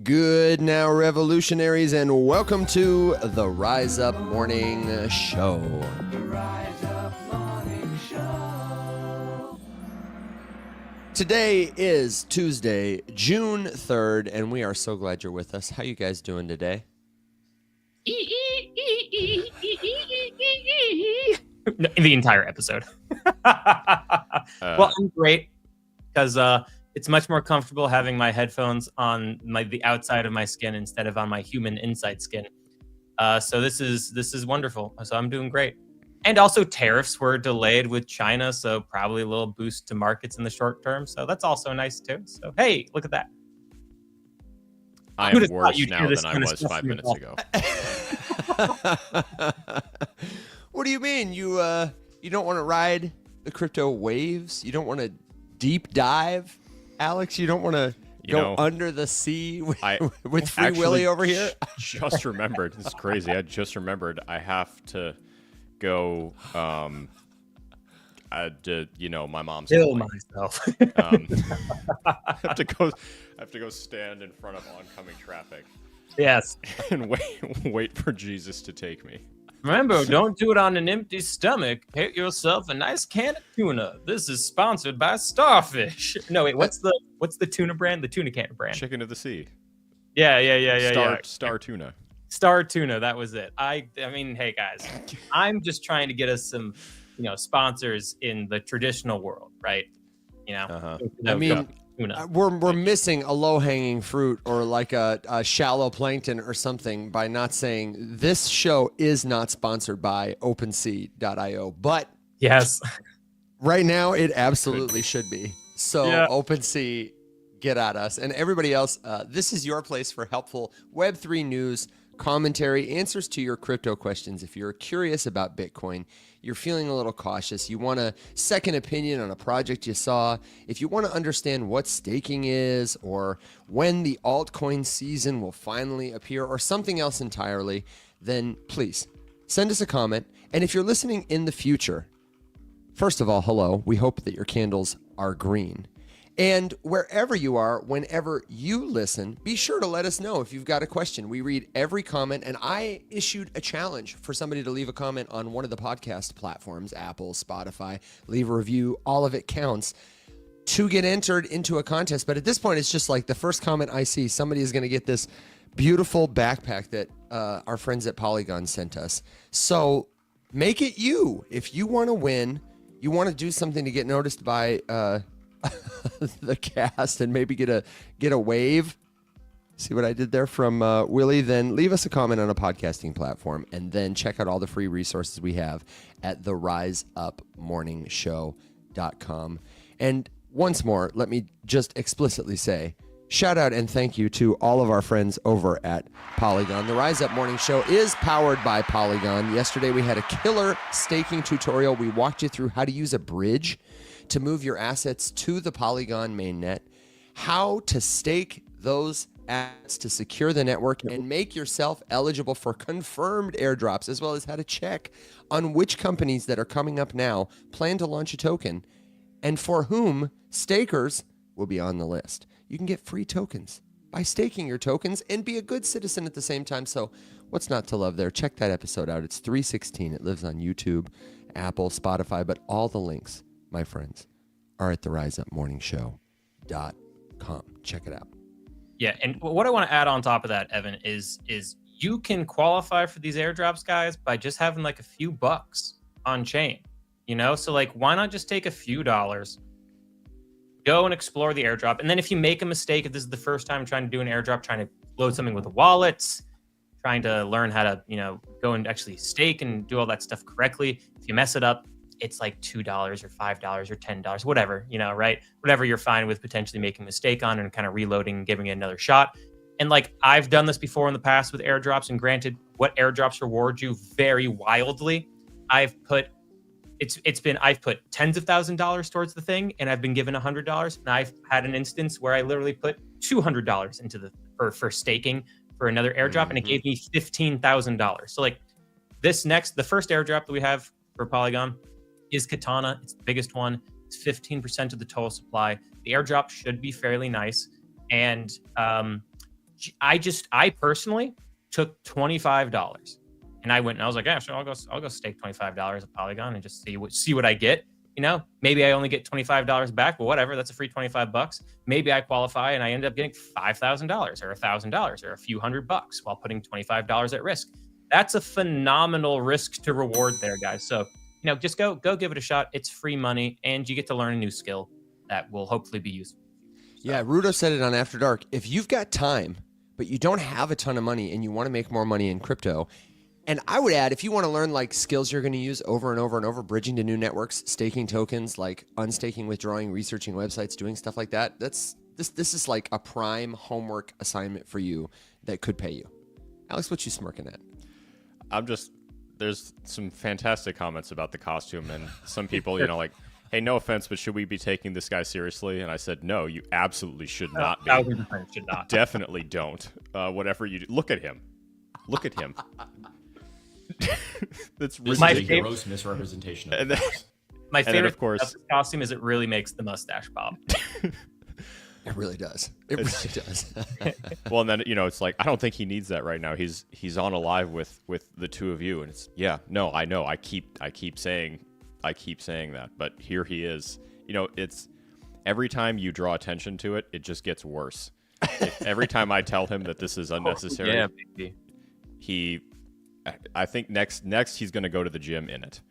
Good now, revolutionaries, and welcome to the Rise Up Morning Show. Today is Tuesday, June 3rd, and we are so glad you're with us. How you guys doing today? The entire episode. Well, I'm great because it's much more comfortable having my headphones on the outside of my skin instead of on my human inside skin. So this is wonderful. So I'm doing great. And also tariffs were delayed with China, so probably a little boost to markets in the short term. So that's also nice too. So hey, look at that. I am worse now than I was 5 minutes ago. What do you mean? You don't want to ride the crypto waves? You don't want to deep dive, Alex? You don't want to go under the sea with Free Willy over here? Just remembered. This is crazy. I just remembered I have to go. My mom's kill myself. I have to go stand in front of oncoming traffic. Yes, and wait for Jesus to take me. Remember, don't do it on an empty stomach. Get yourself a nice can of tuna. This is sponsored by Starfish. No, wait, what's the tuna brand? The tuna can brand. Chicken of the Sea. Yeah. Star Tuna. Star Tuna, that was it. I mean, hey guys, I'm just trying to get us some, sponsors in the traditional world, right? We're missing a low-hanging fruit or like a shallow plankton or something by not saying this show is not sponsored by OpenSea.io, but yes, right now it absolutely should be. So yeah. OpenSea, get at us. And everybody else, this is your place for helpful Web3 news, commentary, answers to your crypto questions. If you're curious about Bitcoin, you're feeling a little cautious, you want a second opinion on a project you saw, if you want to understand what staking is or when the altcoin season will finally appear or something else entirely, then please send us a comment. And if you're listening in the future, first of all, hello, we hope that your candles are green. And wherever you are, whenever you listen, be sure to let us know if you've got a question. We read every comment, and I issued a challenge for somebody to leave a comment on one of the podcast platforms, Apple, Spotify, leave a review. All of it counts to get entered into a contest. But at this point, it's just like the first comment I see, somebody is going to get this beautiful backpack that our friends at Polygon sent us. So make it you. If you want to win, you want to do something to get noticed by the cast and maybe get a wave. See what I did there from Willie? Then leave us a comment on a podcasting platform and then check out all the free resources we have at theriseupmorningshow.com. And once more, let me just explicitly say, shout out and thank you to all of our friends over at Polygon. The Rise Up Morning Show is powered by Polygon. Yesterday we had a killer staking tutorial. We walked you through how to use a bridge to move your assets to the Polygon mainnet, how to stake those assets to secure the network and make yourself eligible for confirmed airdrops, as well as how to check on which companies that are coming up now plan to launch a token and for whom stakers will be on the list. You can get free tokens by staking your tokens and be a good citizen at the same time. So what's not to love there? Check that episode out. It's 316. It lives on YouTube, Apple, Spotify, but all the links, my friends, are at theriseupmorningshow.com. Check it out. Yeah, and what I want to add on top of that, Evan, is you can qualify for these airdrops, guys, by just having like a few bucks on chain. So like, why not just take a few dollars, go and explore the airdrop, and then if you make a mistake, if this is the first time trying to do an airdrop, trying to load something with a wallet, trying to learn how to go and actually stake and do all that stuff correctly, if you mess it up, it's like $2 or $5 or $10, whatever, right? Whatever you're fine with potentially making a mistake on and kind of reloading and giving it another shot. And like, I've done this before in the past with airdrops, and granted, what airdrops reward you vary wildly. I've put tens of $1,000s towards the thing, and I've been given $100. And I've had an instance where I literally put $200 into for staking for another airdrop, and it gave me $15,000. So like the first airdrop that we have for Polygon is Katana. It's the biggest one. It's 15% of the total supply. The airdrop should be fairly nice. And I personally took $25 and I went and I was like, yeah, sure, I'll go stake $25 at Polygon and just see what I get. You know, maybe I only get $25 back, but whatever, that's a free $25. Maybe I qualify and I end up getting $5,000 or $1,000 or a few $100 while putting $25 at risk. That's a phenomenal risk to reward there, guys. So, you know, just go give it a shot. It's free money and you get to learn a new skill that will hopefully be useful. So. Yeah, Rudo said it on After Dark. If you've got time, but you don't have a ton of money and you want to make more money in crypto, and I would add, if you want to learn like skills you're going to use over and over and over, bridging to new networks, staking tokens, like unstaking, withdrawing, researching websites, doing stuff like that, this is like a prime homework assignment for you that could pay you. Alex, what you smirking at? There's some fantastic comments about the costume, and some people, you know, like, hey, no offense, but should we be taking this guy seriously? And I said, no, you absolutely should not be. Should not. Definitely don't. Whatever you do, look at him. Look at him. That's this my is a favorite gross misrepresentation of and then, my favorite of course, of this costume is it really makes the mustache pop. It really does. It really does. well, and then, you know, it's like, I don't think he needs that right now. He's on a live with the two of you, and it's, yeah, no, I know. I keep saying that, but here he is. You know, it's every time you draw attention to it, it just gets worse. Every time I tell him that this is unnecessary, yeah, baby. I think next he's going to go to the gym in it.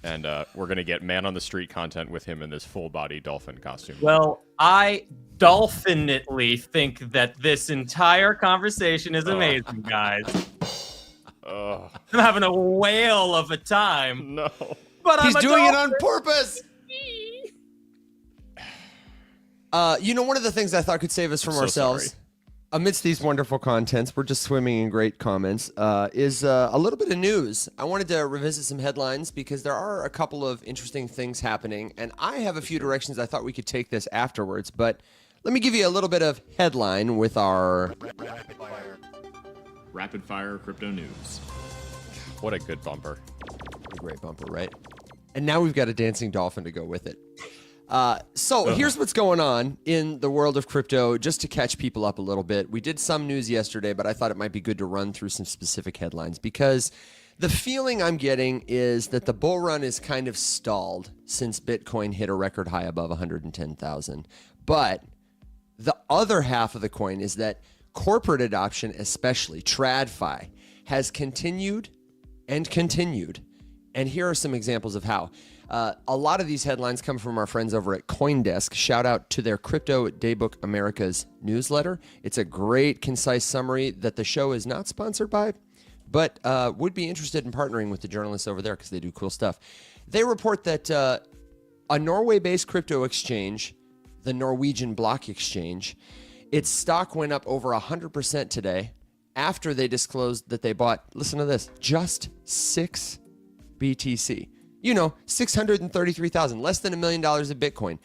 And we're going to get man on the street content with him in this full body dolphin costume. Well, I dolphinately think that this entire conversation is amazing, guys. I'm having a whale of a time. No. But he's doing it on purpose. You know, one of the things I thought could save us from ourselves, sorry. Amidst these wonderful contents, we're just swimming in great comments, is a little bit of news. I wanted to revisit some headlines because there are a couple of interesting things happening, and I have a few directions I thought we could take this afterwards, but let me give you a little bit of headline with our Rapid fire crypto news. What a good bumper. A great bumper, right? And now we've got a dancing dolphin to go with it. So here's what's going on in the world of crypto, just to catch people up a little bit. We did some news yesterday, but I thought it might be good to run through some specific headlines because the feeling I'm getting is that the bull run is kind of stalled since Bitcoin hit a record high above 110,000. But the other half of the coin is that corporate adoption, especially TradFi, has continued and continued. And here are some examples of how. A lot of these headlines come from our friends over at CoinDesk. Shout out to their Crypto Daybook America's newsletter. It's a great, concise summary that the show is not sponsored by, but would be interested in partnering with the journalists over there because they do cool stuff. They report that a Norway-based crypto exchange, the Norwegian Block Exchange, its stock went up over 100% today after they disclosed that they bought, listen to this, just 6 BTC. You know, 633,000, less than $1 million of Bitcoin.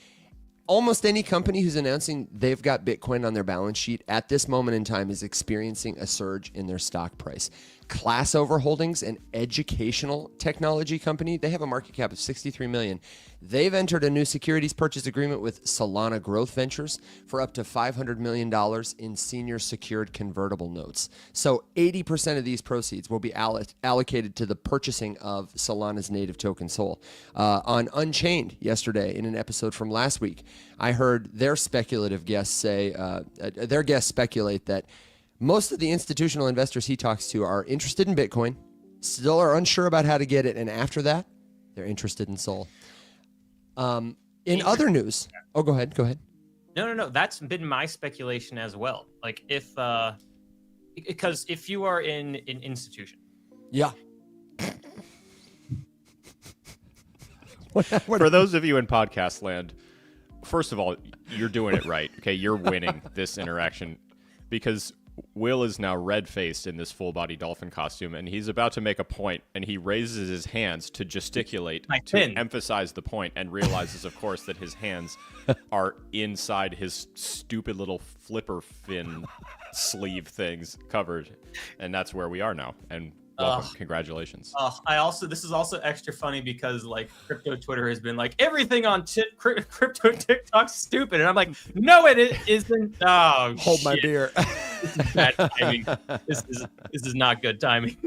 Almost any company who's announcing they've got Bitcoin on their balance sheet at this moment in time is experiencing a surge in their stock price. Class Over Holdings, an educational technology company, they have a market cap of $63 million. They've entered a new securities purchase agreement with Solana Growth Ventures for up to $500 million in senior secured convertible notes. So 80% of these proceeds will be allocated to the purchasing of Solana's native token Sol. On Unchained yesterday, in an episode from last week, I heard their speculative guests say, their guests speculate that most of the institutional investors he talks to are interested in Bitcoin, still are unsure about how to get it, and after that, they're interested in Sol. In other news, go ahead. No. That's been my speculation as well. Like because if you are in an institution, yeah. For those of you in podcast land, first of all, you're doing it right. Okay, you're winning this interaction because Will is now red-faced in this full-body dolphin costume, and he's about to make a point, and he raises his hands to gesticulate to emphasize the point, and realizes, of course, that his hands are inside his stupid little flipper fin sleeve things covered, and that's where we are now. And Welcome. Congratulations. This is also extra funny because like crypto Twitter has been like everything on crypto TikTok's stupid, and I'm like, no, it isn't. Oh, Hold my beer. This is bad timing. This is not good timing.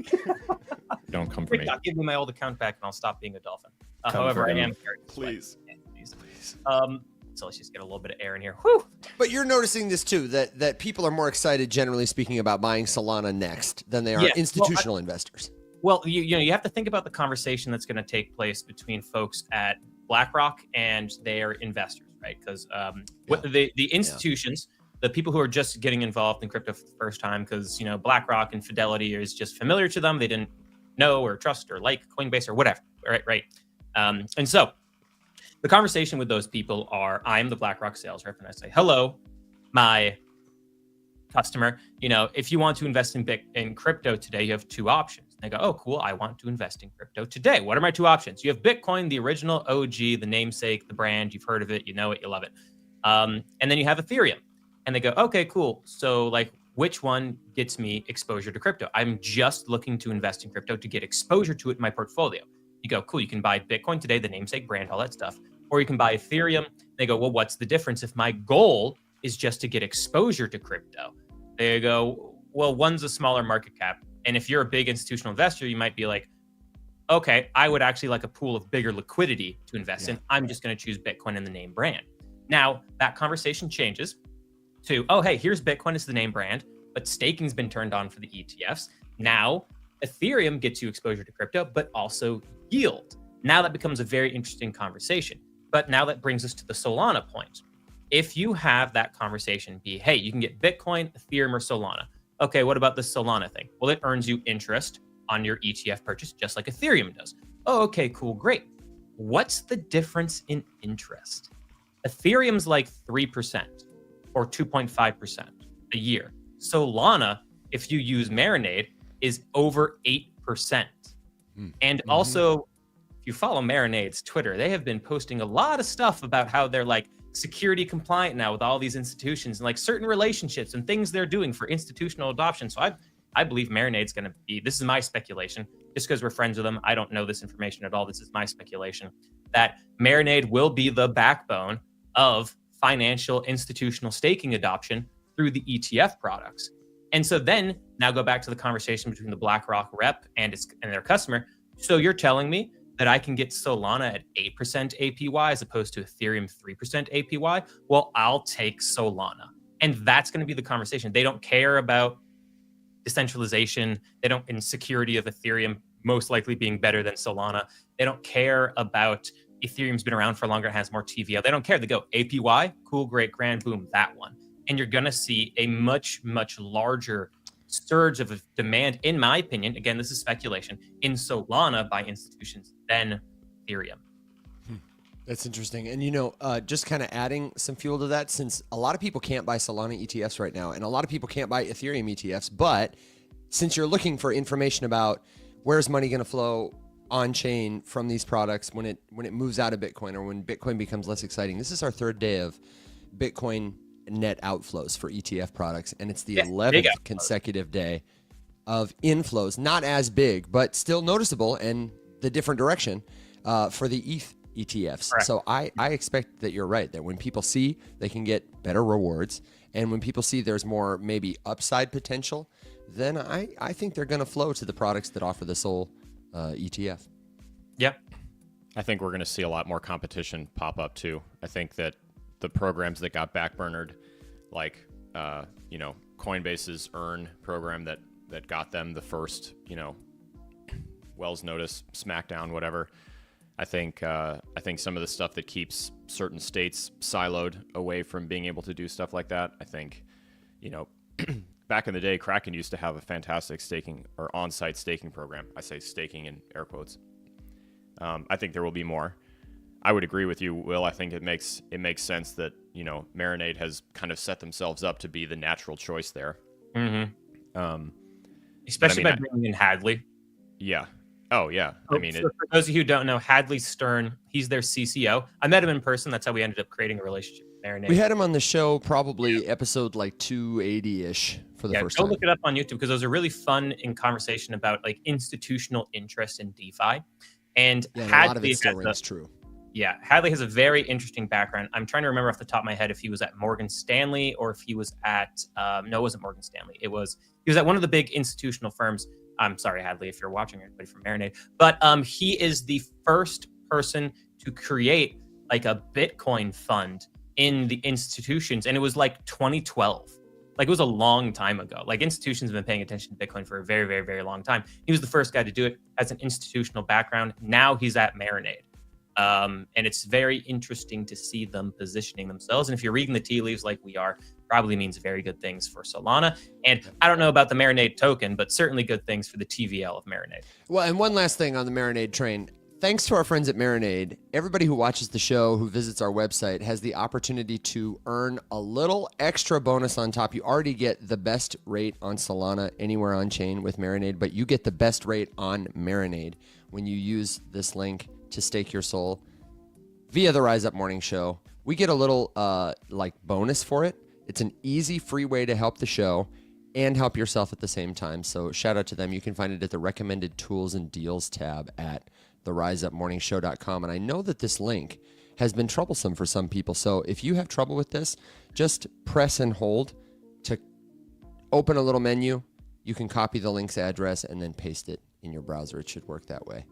Don't come for me. Give me my old account back, and I'll stop being a dolphin. Come However, for I him. am carrying this way. Please. So let's just get a little bit of air in here. Whew. But you're noticing this too, that people are more excited, generally speaking, about buying Solana next than they are institutional investors. Well, you have to think about the conversation that's going to take place between folks at BlackRock and their investors, right? Because the institutions, the people who are just getting involved in crypto for the first time, because BlackRock and Fidelity is just familiar to them. They didn't know or trust or like Coinbase or whatever, right? And so the conversation with those people are, I'm the BlackRock sales rep, and I say, hello, my customer. If you want to invest in crypto today, you have two options. And they go, oh, cool. I want to invest in crypto today. What are my two options? You have Bitcoin, the original OG, the namesake, the brand. You've heard of it. You know it. You love it. And then you have Ethereum. And they go, okay, cool. So like, which one gets me exposure to crypto? I'm just looking to invest in crypto to get exposure to it in my portfolio. You go, cool. You can buy Bitcoin today, the namesake brand, all that stuff. Or you can buy Ethereum. They go, well, what's the difference if my goal is just to get exposure to crypto? They go, well, one's a smaller market cap. And if you're a big institutional investor, you might be like, okay, I would actually like a pool of bigger liquidity to invest in. I'm just going to choose Bitcoin and the name brand. Now, that conversation changes to, oh, hey, here's Bitcoin as the name brand, but staking's been turned on for the ETFs. Now, Ethereum gets you exposure to crypto, but also yield. Now that becomes a very interesting conversation. But now that brings us to the Solana point. If you have that conversation be, hey, you can get Bitcoin, Ethereum, or Solana. Okay, what about the Solana thing? Well, it earns you interest on your ETF purchase, just like Ethereum does. Oh, okay, cool, great. What's the difference in interest? Ethereum's like 3% or 2.5% a year. Solana, if you use Marinade, is over 8%. And also, if you follow Marinade's Twitter, they have been posting a lot of stuff about how they're like security compliant now with all these institutions and like certain relationships and things they're doing for institutional adoption. So I believe Marinade's going to be, this is my speculation, just because we're friends with them. I don't know this information at all. This is my speculation, that Marinade will be the backbone of financial institutional staking adoption through the ETF products. And so then now go back to the conversation between the BlackRock rep and their customer. So you're telling me that I can get Solana at 8% APY as opposed to Ethereum 3% APY? Well, I'll take Solana. And that's going to be the conversation. They don't care about decentralization. They don't, in security of Ethereum most likely being better than Solana. They don't care about Ethereum's been around for longer, it has more TVL. They don't care. They go APY, cool, great, grand, boom, that one. And you're going to see a much, much larger surge of demand, in my opinion, again, this is speculation, in Solana by institutions than Ethereum. That's interesting. And, just kind of adding some fuel to that, since a lot of people can't buy Solana ETFs right now, and a lot of people can't buy Ethereum ETFs, but since you're looking for information about where's money going to flow on chain from these products when it moves out of Bitcoin or when Bitcoin becomes less exciting, this is our third day of Bitcoin net outflows for ETF products, and it's the 11th consecutive day of inflows, not as big, but still noticeable and the different direction for the ETH ETFs. Correct. So I expect that you're right, that when people see they can get better rewards, and when people see there's more maybe upside potential, then I think they're going to flow to the products that offer the sole ETF. Yep. I think we're going to see a lot more competition pop up too. I think that the programs that got backburnered, like Coinbase's Earn program that got them the first, Wells Notice, Smackdown, whatever. I think some of the stuff that keeps certain states siloed away from being able to do stuff like that. I think, back in the day, Kraken used to have a fantastic staking or on-site staking program. I say staking in air quotes. I think there will be more. I would agree with you, Will. I think it makes sense that, Marinade has kind of set themselves up to be the natural choice there. Mm-hmm. Especially by bringing in Hadley. Yeah. Oh, yeah. For those of you who don't know, Hadley Stern, he's their CCO. I met him in person. That's how we ended up creating a relationship. Marinade. We had him on the show probably episode like 280-ish for the first go time. look it up on YouTube because those are really fun in conversation about like institutional interest in DeFi. And Yeah, and a Hadley lot of it still has rings true. Yeah, Hadley has a very interesting background. I'm trying to remember off the top of my head if he was at Morgan Stanley or if he was at no, it wasn't Morgan Stanley. He was at one of the big institutional firms. I'm sorry, Hadley, if you're watching, everybody from Marinade. But he is the first person to create like a Bitcoin fund in the institutions, and it was like 2012. Like it was a long time ago. Like institutions have been paying attention to Bitcoin for a very, very, very long time. He was the first guy to do it, has an institutional background. Now he's at Marinade. And it's very interesting to see them positioning themselves. And if you're reading the tea leaves like we are, probably means very good things for Solana. And I don't know about the Marinade token, but certainly good things for the TVL of Marinade. Well, and one last thing on the Marinade train. Thanks to our friends at Marinade, everybody who watches the show, who visits our website, has the opportunity to earn a little extra bonus on top. You already get the best rate on Solana anywhere on chain with Marinade, but you get the best rate on Marinade when you use this link to stake your soul via the Rise Up Morning Show. We get a little like bonus for it. It's an easy, free way to help the show and help yourself at the same time. So shout out to them. You can find it at the recommended tools and deals tab at theriseupmorningshow.com. And I know that this link has been troublesome for some people. So if you have trouble with this, just press and hold to open a little menu. You can copy the link's address and then paste it in your browser. It should work that way.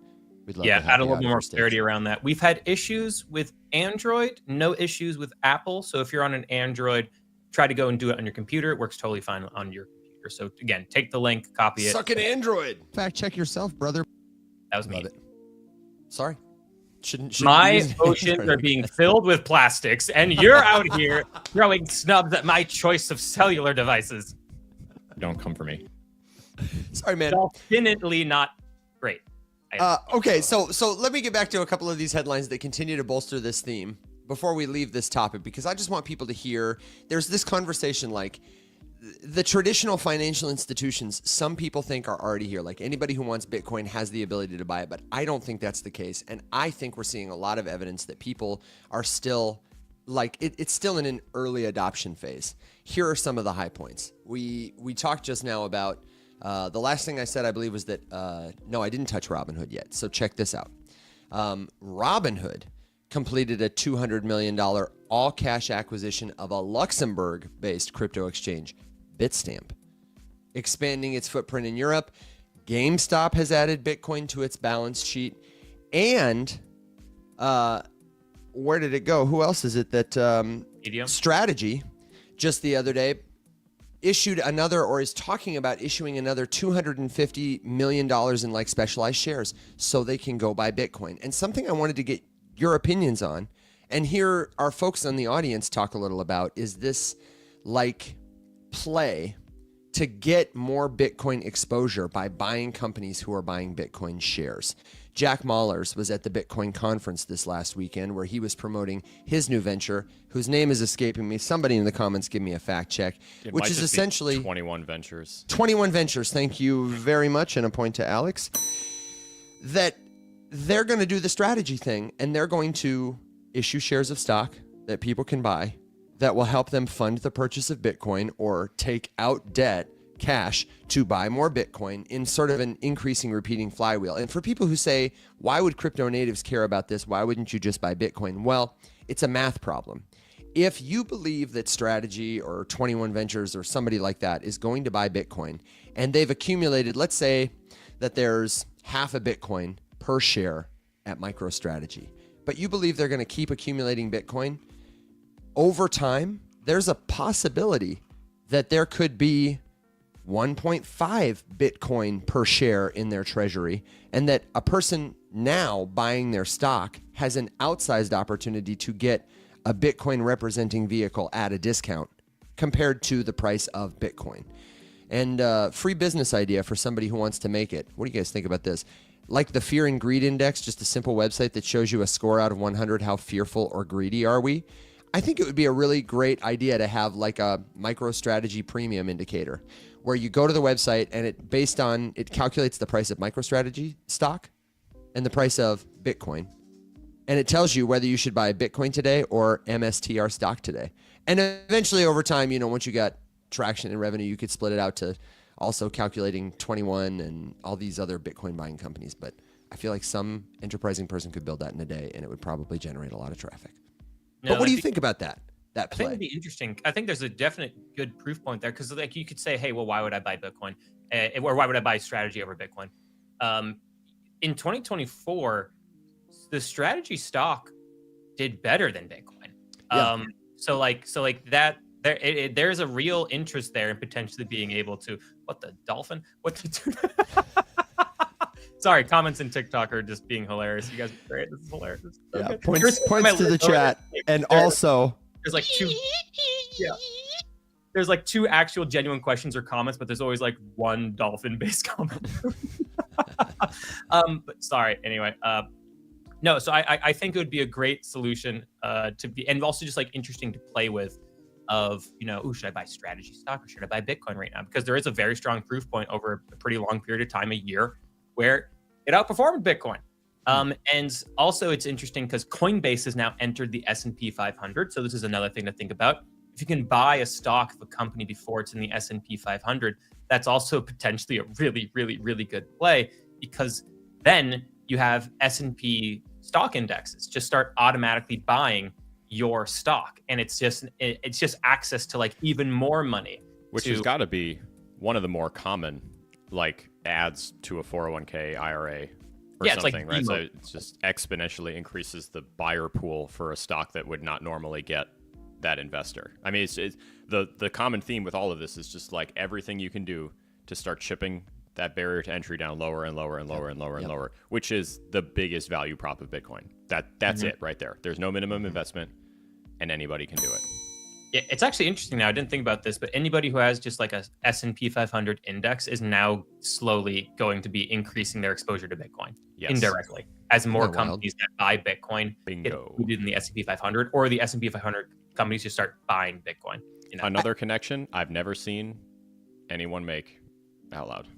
We'd love to help add a you little out bit if more you're staking. clarity around that. We've had issues with Android, no issues with Apple. So if you're on an Android, try to go and do it on your computer. It works totally fine on your computer. So again, take the link, copy it. Suck an Android. Fact check yourself, brother. That was me. Love it. Sorry. Shouldn't My be using oceans Android. are being filled with plastics, and you're out here throwing snubs at my choice of cellular devices. Don't come for me. Sorry, man. Definitely not great. Okay, so let me get back to a couple of these headlines that continue to bolster this theme before we leave this topic, because I just want people to hear there's this conversation like the traditional financial institutions, some people think are already here. Like anybody who wants Bitcoin has the ability to buy it, but I don't think that's the case. And I think we're seeing a lot of evidence that people are still like, it's still in an early adoption phase. Here are some of the high points. We talked just now about the last thing I said, I believe, was that, no, I didn't touch Robinhood yet. So check this out. Robinhood completed a $200 million all-cash acquisition of a Luxembourg-based crypto exchange, Bitstamp. Expanding its footprint in Europe, GameStop has added Bitcoin to its balance sheet. And where did it go? Who else is it that Medium. Strategy just the other day issued another, or is talking about issuing another $250 million in like specialized shares so they can go buy Bitcoin. And something I wanted to get your opinions on and hear our folks in the audience talk a little about is this like play to get more Bitcoin exposure by buying companies who are buying Bitcoin shares. Jack Mallers was at the Bitcoin conference this last weekend where he was promoting his new venture, whose name is escaping me. Somebody in the comments give me a fact check, It which might is just be essentially 21 Ventures. 21 Ventures. Thank you very much. And a point to Alex. That they're going to do the strategy thing and they're going to issue shares of stock that people can buy that will help them fund the purchase of Bitcoin or take out debt, cash, to buy more Bitcoin in sort of an increasing, repeating flywheel. And for people who say, why would crypto natives care about this? Why wouldn't you just buy Bitcoin? Well, it's a math problem. If you believe that Strategy or 21 Ventures or somebody like that is going to buy Bitcoin and they've accumulated, let's say that there's half a Bitcoin per share at MicroStrategy, but you believe they're going to keep accumulating Bitcoin over time, there's a possibility that there could be 1.5 Bitcoin per share in their treasury, and that a person now buying their stock has an outsized opportunity to get a Bitcoin representing vehicle at a discount compared to the price of Bitcoin. And free business idea for somebody who wants to make it. What do you guys think about this? Like the Fear and Greed Index, just a simple website that shows you a score out of 100, how fearful or greedy are we? I think it would be a really great idea to have like a MicroStrategy premium indicator where you go to the website and it calculates the price of MicroStrategy stock and the price of Bitcoin. And it tells you whether you should buy Bitcoin today or MSTR stock today. And eventually over time, once you got traction and revenue, you could split it out to also calculating 21 and all these other Bitcoin buying companies. But I feel like some enterprising person could build that in a day, and it would probably generate a lot of traffic. No, but what do you think about that I play? think it'd be interesting. I think there's a definite good proof point there, because like you could say, hey, well, why would I buy Bitcoin? Or why would I buy strategy over Bitcoin? In 2024, the strategy stock did better than Bitcoin. Yeah. So that there's a real interest there in potentially being able to dolphin. Sorry, comments in TikTok are just being hilarious. You guys are great. This is hilarious. Yeah, Okay. points to the chat. And also, there's like two. Yeah. There's like two actual genuine questions or comments, but there's always like one dolphin-based comment. But sorry. Anyway, no. So I think it would be a great solution to be, and also just like interesting to play with. Of should I buy strategy stock or should I buy Bitcoin right now? Because there is a very strong proof point over a pretty long period of time, a year, where it outperformed Bitcoin. And also it's interesting because Coinbase has now entered the S&P 500. So this is another thing to think about. If you can buy a stock of a company before it's in the S&P 500, that's also potentially a really, really, really good play, because then you have S&P stock indexes just start automatically buying your stock, and it's just access to like even more money, which has got to be one of the more common like adds to a 401k IRA or something, right? So it just exponentially increases the buyer pool for a stock that would not normally get that investor. I mean, it's the common theme with all of this is just like everything you can do to start chipping that barrier to entry down lower and lower and lower and lower and lower, which is the biggest value prop of Bitcoin. That's it right there. There's no minimum investment, and anybody can do it. Yeah, it's actually interesting now. I didn't think about this, but anybody who has just like a S&P 500 index is now slowly going to be increasing their exposure to Bitcoin indirectly, as more companies that buy Bitcoin get included in the S&P 500, or the S&P 500 companies just start buying Bitcoin. Another connection I've never seen anyone make out loud.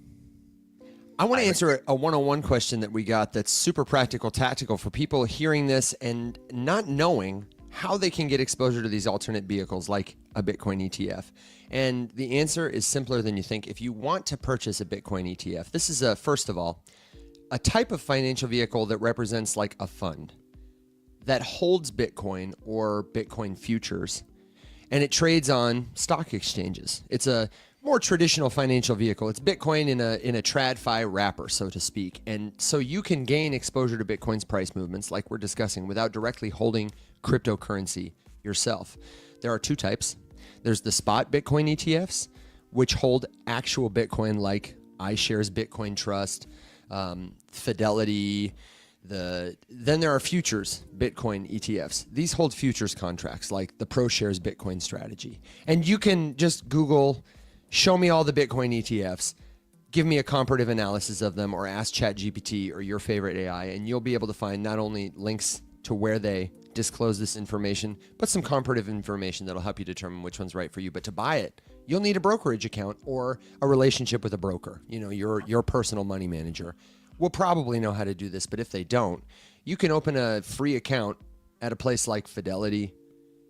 I want to answer a one-on-one question that we got that's super practical, tactical for people hearing this and not knowing how they can get exposure to these alternate vehicles like a Bitcoin ETF. And the answer is simpler than you think. If you want to purchase a Bitcoin ETF, this is first of all, a type of financial vehicle that represents like a fund that holds Bitcoin or Bitcoin futures, and it trades on stock exchanges. It's a more traditional financial vehicle. It's Bitcoin in a TradFi wrapper, so to speak. And so you can gain exposure to Bitcoin's price movements like we're discussing without directly holding cryptocurrency yourself. There are two types. There's the spot Bitcoin ETFs, which hold actual Bitcoin like iShares Bitcoin Trust, Fidelity. Then there are futures Bitcoin ETFs. These hold futures contracts like the ProShares Bitcoin strategy. And you can just Google, show me all the Bitcoin ETFs, give me a comparative analysis of them, or ask ChatGPT or your favorite AI, and you'll be able to find not only links to where they disclose this information, but some comparative information that'll help you determine which one's right for you. But to buy it, you'll need a brokerage account or a relationship with a broker. Your personal money manager will probably know how to do this, but if they don't, you can open a free account at a place like Fidelity,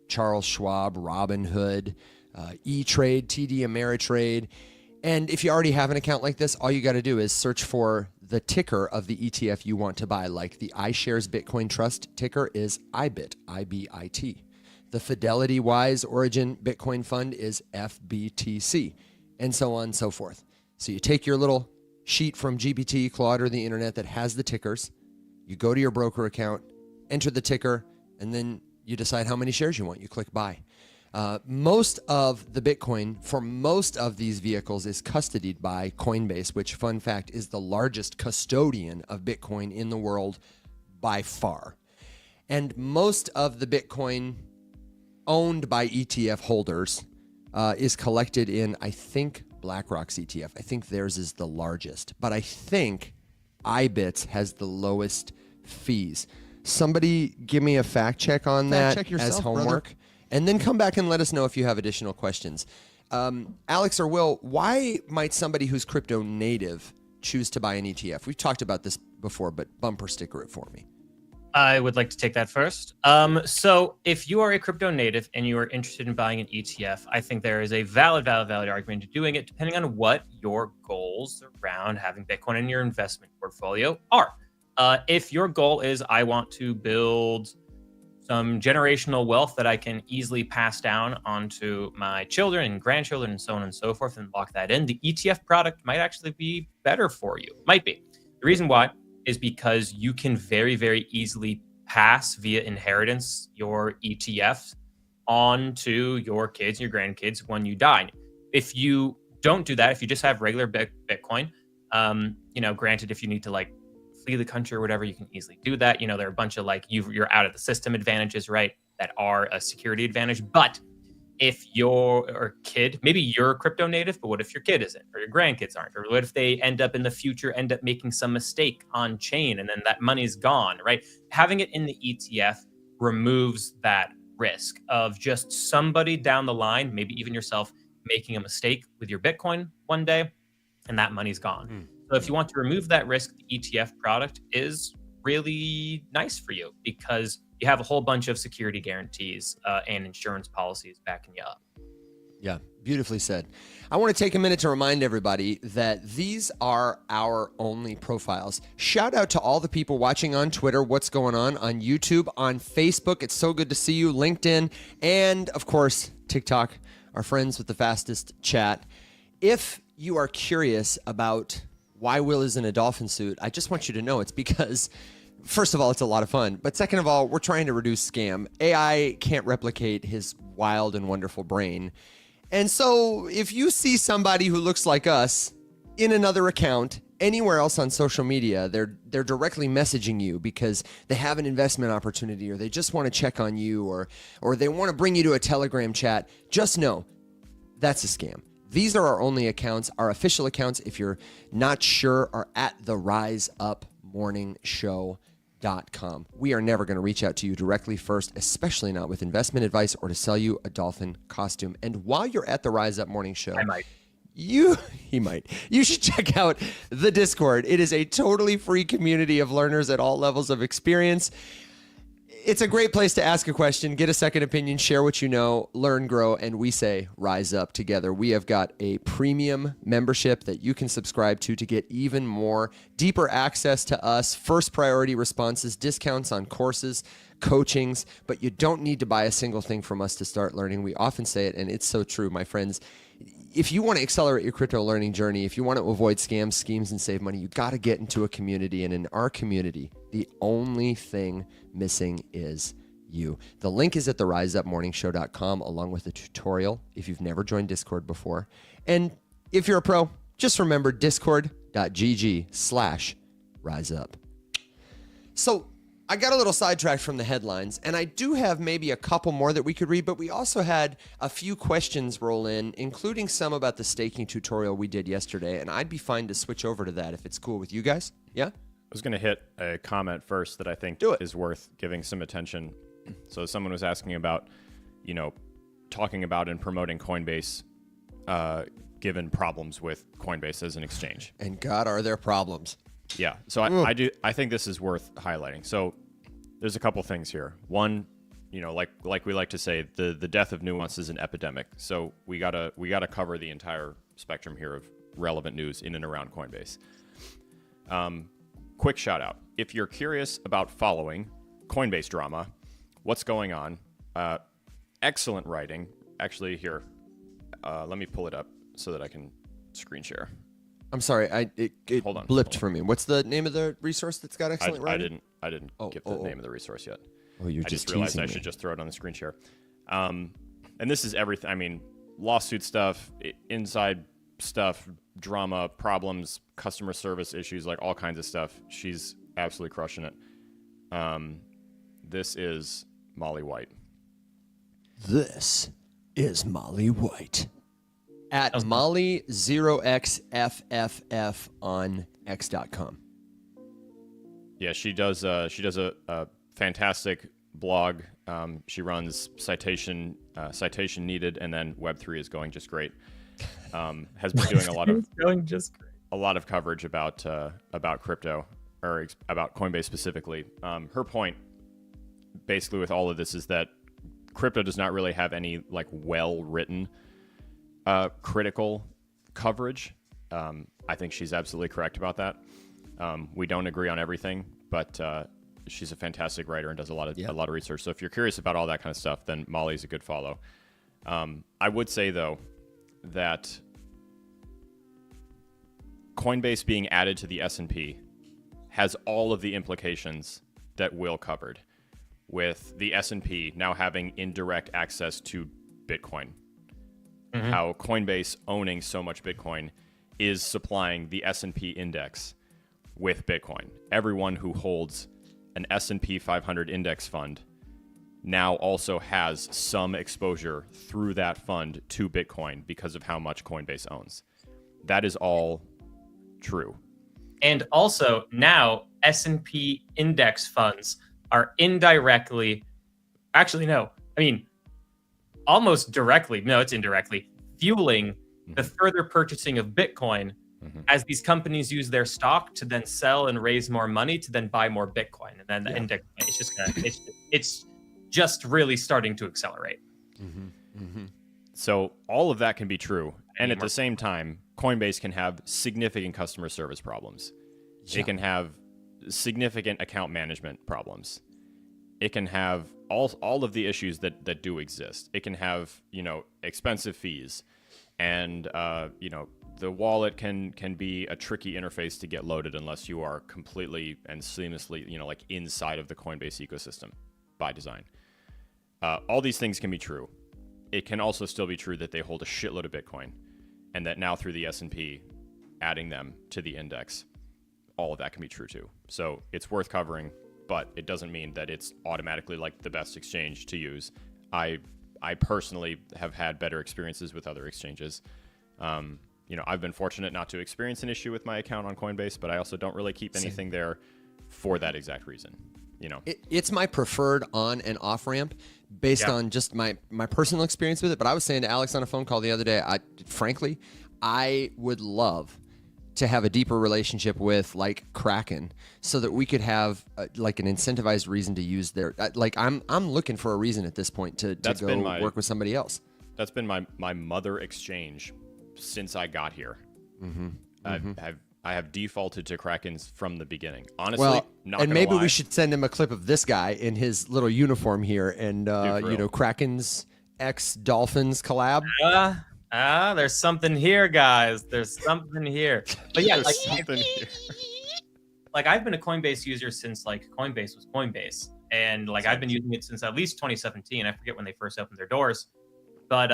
Charles Schwab, Robinhood, E-Trade, TD Ameritrade. And if you already have an account like this, all you got to do is search for the ticker of the ETF you want to buy. Like the iShares Bitcoin Trust ticker is IBIT, IBIT. The Fidelity Wise Origin Bitcoin Fund is FBTC, and so on and so forth. So you take your little sheet from GPT, Claude, or the internet that has the tickers, you go to your broker account, enter the ticker, and then you decide how many shares you want. You click buy. Most of the Bitcoin for most of these vehicles is custodied by Coinbase, which, fun fact, is the largest custodian of Bitcoin in the world by far. And most of the Bitcoin owned by ETF holders is collected in, I think, BlackRock's ETF. I think theirs is the largest, but I think IBITS has the lowest fees. Somebody give me a fact check on that check yourself, as homework. brother. And then come back and let us know if you have additional questions. Alex or Will, why might somebody who's crypto native choose to buy an ETF? We've talked about this before, but bumper sticker it for me. I would like to take that first. So if you are a crypto native and you are interested in buying an ETF, I think there is a valid argument to doing it, depending on what your goals around having Bitcoin in your investment portfolio are. If your goal is, I want to build some generational wealth that I can easily pass down onto my children and grandchildren and so on and so forth and lock that in, the ETF product might actually be better for you. Might be. The reason why is because you can very, very easily pass via inheritance your ETFs on to your kids and your grandkids when you die. If you don't do that, if you just have regular Bitcoin, granted, if you need to like flee the country or whatever, you can easily do that. There are a bunch of like you're out of the system advantages, right? That are a security advantage. But if your kid, maybe you're a crypto native, but what if your kid isn't, or your grandkids aren't, or what if they end up in the future, end up making some mistake on chain and then that money's gone, right? Having it in the ETF removes that risk of just somebody down the line, maybe even yourself, making a mistake with your Bitcoin one day and that money's gone. So if you want to remove that risk, the ETF product is really nice for you because you have a whole bunch of security guarantees and insurance policies backing you up. Yeah, beautifully said. I want to take a minute to remind everybody that these are our only profiles. Shout out to all the people watching on Twitter, what's going on YouTube, on Facebook. It's so good to see you, LinkedIn, and of course, TikTok, our friends with the fastest chat. If you are curious about why Will is in a dolphin suit, I just want you to know it's because, first of all, it's a lot of fun. But second of all, we're trying to reduce scam. AI can't replicate his wild and wonderful brain. And so if you see somebody who looks like us in another account anywhere else on social media, they're directly messaging you because they have an investment opportunity or they just want to check on you or they want to bring you to a Telegram chat, just know that's a scam. These are our only accounts. Our official accounts, if you're not sure, are at the riseupmorningshow.com. We are never going to reach out to you directly first, especially not with investment advice or to sell you a dolphin costume. And while you're at the Rise Up Morning Show, I might. You should check out the Discord. It is a totally free community of learners at all levels of experience. It's a great place to ask a question, get a second opinion, share what you know, learn, grow, and we say rise up together. We have got a premium membership that you can subscribe to get even more, deeper access to us, first priority responses, discounts on courses, coachings, but you don't need to buy a single thing from us to start learning. We often say it, and it's so true, my friends. If you want to accelerate your crypto learning journey, if you want to avoid scams, schemes, and save money, you got to get into a community. And in our community, the only thing missing is you. The link is at theriseupmorningshow.com along with a tutorial if you've never joined Discord before. And if you're a pro, just remember discord.gg/riseup. So I got a little sidetracked from the headlines, and I do have maybe a couple more that we could read, but we also had a few questions roll in, including some about the staking tutorial we did yesterday, and I'd be fine to switch over to that if it's cool with you guys. Yeah? I was going to hit a comment first that I think is worth giving some attention. So someone was asking about, talking about and promoting Coinbase, given problems with Coinbase as an exchange. And God, are there problems? Yeah. So I think this is worth highlighting. So there's a couple things here. One, like we like to say, the death of nuance is an epidemic. So we gotta cover the entire spectrum here of relevant news in and around Coinbase. Quick shout out. If you're curious about following Coinbase drama, what's going on, excellent writing. Actually, here, let me pull it up so that I can screen share. I'm sorry, it blipped for me. What's the name of the resource that's got excellent writing? I didn't give the name of the resource yet. Oh, you're I just realized teasing I should just throw it on the screen share. And this is everything. I mean, lawsuit stuff, inside stuff, drama, problems, customer service issues, like all kinds of stuff. She's absolutely crushing it. This is Molly White. This is Molly White. At Molly0xFFF on x.com. Yeah, she does a fantastic blog. She runs citation needed, and then Web3 is going just great. Has been doing a lot of coverage about crypto. about Coinbase specifically. Her point, basically, with all of this, is that crypto does not really have any like well-written critical coverage. I think she's absolutely correct about that. We don't agree on everything, but she's a fantastic writer and does a lot of research. So if you're curious about all that kind of stuff, then Molly's a good follow. I would say though that Coinbase being added to the S&P has all of the implications that Will covered, with the S&P now having indirect access to Bitcoin. How Coinbase owning so much Bitcoin is supplying the S&P index with Bitcoin. Everyone who holds an S&P 500 index fund now also has some exposure through that fund to Bitcoin because of how much Coinbase owns. That is all true. And also now S&P index funds are indirectly, actually no, I mean almost directly, no, it's indirectly, fueling the further purchasing of Bitcoin as these companies use their stock to then sell and raise more money to then buy more Bitcoin. And then the index, it's just gonna, it's just really starting to accelerate. So all of that can be true. And at the same time, Coinbase can have significant customer service problems. It can have significant account management problems. It can have all of the issues that do exist. It can have, expensive fees. And, the wallet can be a tricky interface to get loaded unless you are completely and seamlessly, like inside of the Coinbase ecosystem by design. All these things can be true. It can also still be true that they hold a shitload of Bitcoin, and that now through the S&P, adding them to the index, all of that can be true too. So it's worth covering, but it doesn't mean that it's automatically like the best exchange to use. I personally have had better experiences with other exchanges. I've been fortunate not to experience an issue with my account on Coinbase, but I also don't really keep anything there for that exact reason. It's my preferred on and off ramp based on just my personal experience with it. But I was saying to Alex on a phone call the other day, I would love to have a deeper relationship with like Kraken so that we could have like an incentivized reason to use their, I'm looking for a reason at this point to go work with somebody else. That's been my mother exchange since I got here. I have defaulted to Krakens from the beginning. Honestly, not and maybe lie. we should send him a clip of this guy in his little uniform here, and Kraken's X Dolphins collab. There's something here, guys. There's something here. But yeah, like I've been a Coinbase user since like Coinbase was Coinbase, and like I've been using it since at least 2017. I forget when they first opened their doors, but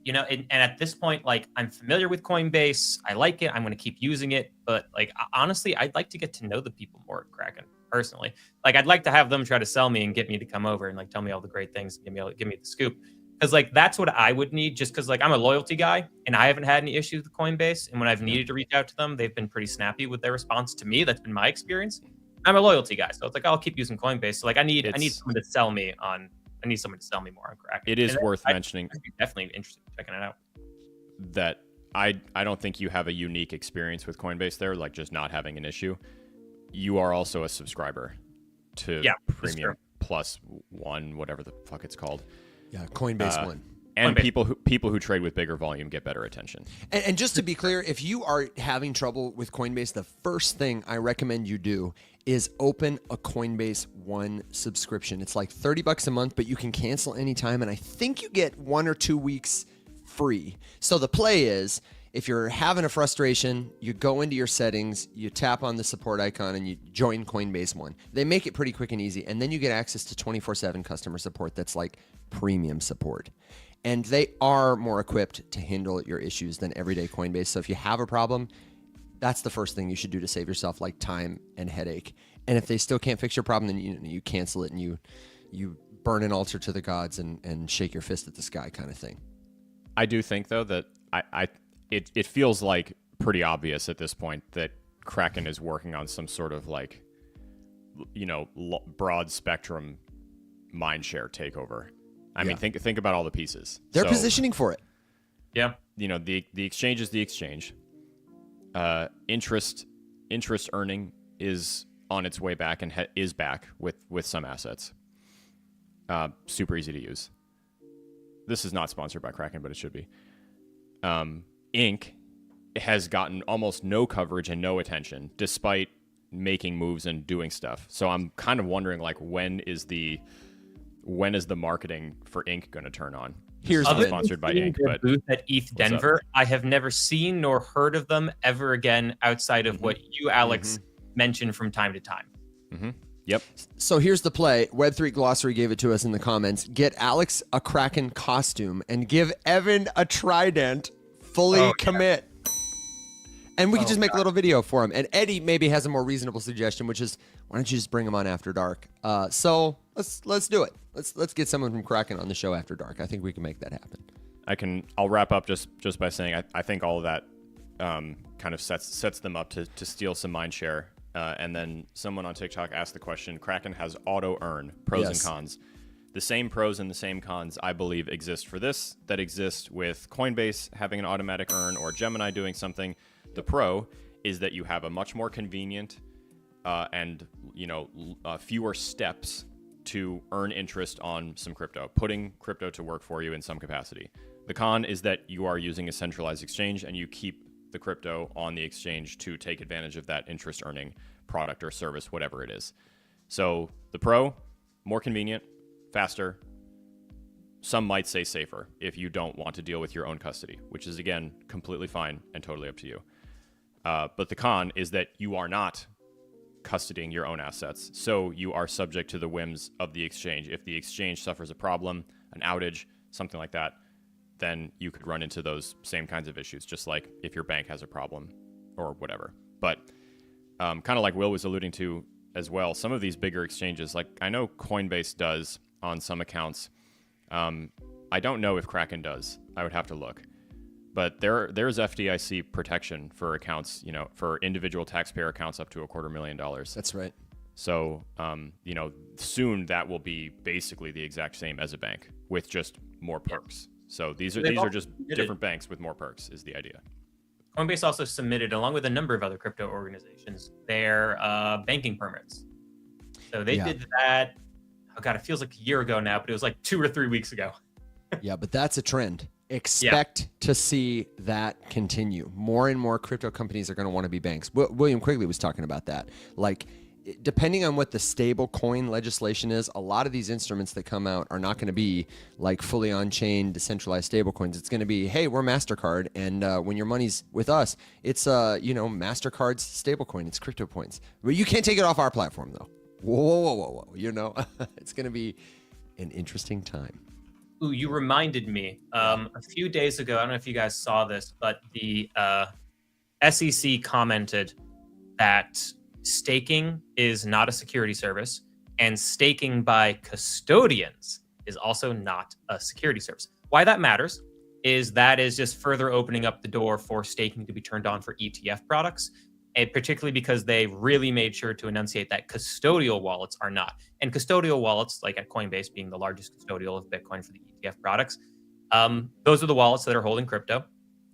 and at this point, like I'm familiar with Coinbase. I like it. I'm going to keep using it. But like, honestly, I'd like to get to know the people more at Kraken personally. Like I'd like to have them try to sell me and get me to come over and like tell me all the great things, and give me the scoop. Cause like, that's what I would need, just cause like I'm a loyalty guy and I haven't had any issues with Coinbase. And when I've needed to reach out to them, they've been pretty snappy with their response to me. That's been my experience. I'm a loyalty guy. So it's like, I'll keep using Coinbase. So like I need someone to sell me on, I need someone to sell me more on Kraken. It is worth mentioning. I'd be definitely interested in checking it out. That I don't think you have a unique experience with Coinbase there, like just not having an issue. You are also a subscriber to Premium Plus One, whatever the fuck it's called. Yeah, Coinbase One. And Coinbase. people who trade with bigger volume get better attention. And just to be clear, if you are having trouble with Coinbase, the first thing I recommend you do is open a Coinbase One subscription. It's like $30 a month, but you can cancel anytime. And I think you get 1 or 2 weeks free. So the play is, if you're having a frustration, you go into your settings, you tap on the support icon, and you join Coinbase One. They make it pretty quick and easy. And then you get access to 24/7 customer support that's like premium support. And they are more equipped to handle your issues than everyday Coinbase. So if you have a problem, that's the first thing you should do to save yourself like time and headache. And if they still can't fix your problem, then you cancel it and you burn an altar to the gods and shake your fist at the sky kind of thing. I do think though that it feels like pretty obvious at this point that Kraken is working on some sort of like, broad spectrum mindshare takeover. I mean, think about all the pieces. They're positioning for it. Yeah. The exchange is the exchange. Interest earning is on its way back and is back with some assets. Super easy to use. This is not sponsored by Kraken, but it should be. Inc. has gotten almost no coverage and no attention, despite making moves and doing stuff. So I'm kind of wondering, like, when is the marketing for Inc. going to turn on? Here's not sponsored by Inc. But booth at ETH Denver, I have never seen nor heard of them ever again outside of what you, Alex, mention from time to time. Yep. So here's the play. Web3 Glossary gave it to us in the comments. Get Alex a Kraken costume and give Evan a trident. Fully commit. And we can just make a little video for him. And Eddie maybe has a more reasonable suggestion, which is, why don't you just bring him on after dark? So let's do it. Let's get someone from Kraken on the show after dark. I think we can make that happen. I'll wrap up just by saying I think all of that kind of sets them up to steal some mind share. And then someone on TikTok asked the question, Kraken has auto earn, pros and cons. The same pros and the same cons, I believe, exist for this that exist with Coinbase having an automatic earn or Gemini doing something. The pro is that you have a much more convenient and fewer steps to earn interest on some crypto, putting crypto to work for you in some capacity. The con is that you are using a centralized exchange and you keep the crypto on the exchange to take advantage of that interest earning product or service, whatever it is. So the pro, more convenient, faster, some might say safer if you don't want to deal with your own custody, which is, again, completely fine and totally up to you. But the con is that you are not custodying your own assets, so you are subject to the whims of the exchange. If the exchange suffers a problem, an outage, something like that, then you could run into those same kinds of issues, just like if your bank has a problem or whatever. But kind of like Will was alluding to as well, some of these bigger exchanges, like I know Coinbase does on some accounts. I don't know if Kraken does. I would have to look. But there's FDIC protection for accounts, for individual taxpayer accounts up to $250,000. That's right. So, soon that will be basically the exact same as a bank with just more perks. So these are just different banks with more perks is the idea. Coinbase also submitted, along with a number of other crypto organizations, their banking permits. So they did that. Oh God, it feels like a year ago now, but it was like 2 or 3 weeks ago. Yeah, but that's a trend. Expect to see that continue. More and more crypto companies are going to want to be banks. William Quigley was talking about that. Like, depending on what the stable coin legislation is, a lot of these instruments that come out are not going to be like fully on-chain decentralized stable coins. It's going to be, hey, we're MasterCard, and when your money's with us, it's MasterCard's stable coin. It's crypto points. But you can't take it off our platform, though. Whoa. It's going to be an interesting time. Ooh, you reminded me a few days ago, I don't know if you guys saw this, but the SEC commented that staking is not a security service, and staking by custodians is also not a security service. Why that matters is just further opening up the door for staking to be turned on for ETF products, and particularly because they really made sure to enunciate that custodial wallets are not. And custodial wallets, like at Coinbase being the largest custodial of Bitcoin for the ETF products, those are the wallets that are holding crypto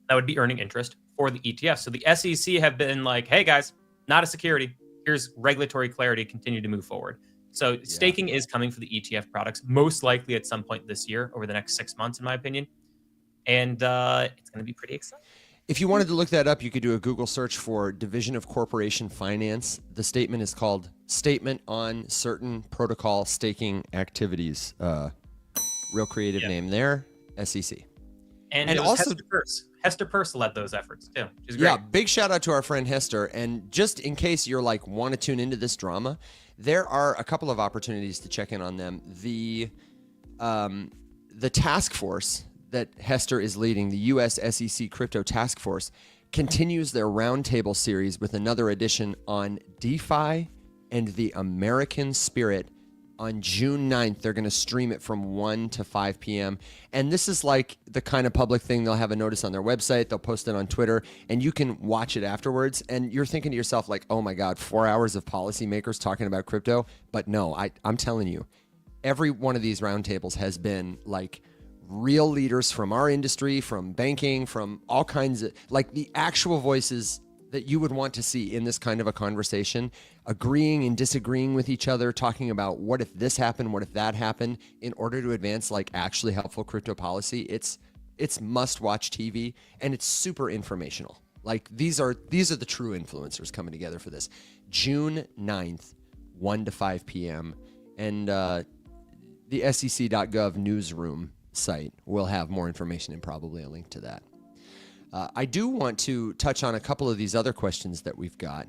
that would be earning interest for the ETF. So the SEC have been like, hey guys, not a security. Here's regulatory clarity, continue to move forward. So staking is coming for the ETF products, most likely at some point this year, over the next 6 months, in my opinion. And it's going to be pretty exciting. If you wanted to look that up, you could do a Google search for Division of Corporation Finance. The statement is called Statement on Certain Protocol Staking Activities. Real creative name there, SEC. And also Hester Peirce led those efforts too, which is great. Yeah, big shout out to our friend Hester. And just in case you're like want to tune into this drama, there are a couple of opportunities to check in on them. The task force that Hester is leading, the US SEC Crypto Task Force, continues their roundtable series with another edition on DeFi and the American spirit on June 9th. They're going to stream it from 1 to 5 p.m. And this is like the kind of public thing. They'll have a notice on their website. They'll post it on Twitter, and you can watch it afterwards. And you're thinking to yourself, like, oh my God, 4 hours of policymakers talking about crypto. But no, I'm telling you, every one of these roundtables has been like real leaders from our industry, from banking, from all kinds of, like the actual voices that you would want to see in this kind of a conversation, agreeing and disagreeing with each other, talking about what if this happened, what if that happened, in order to advance like actually helpful crypto policy. It's must-watch TV, and it's super informational. Like these are the true influencers coming together for this. June 9th, 1 to 5 p.m. And the SEC.gov newsroom site will have more information and probably a link to that. I do want to touch on a couple of these other questions that we've got,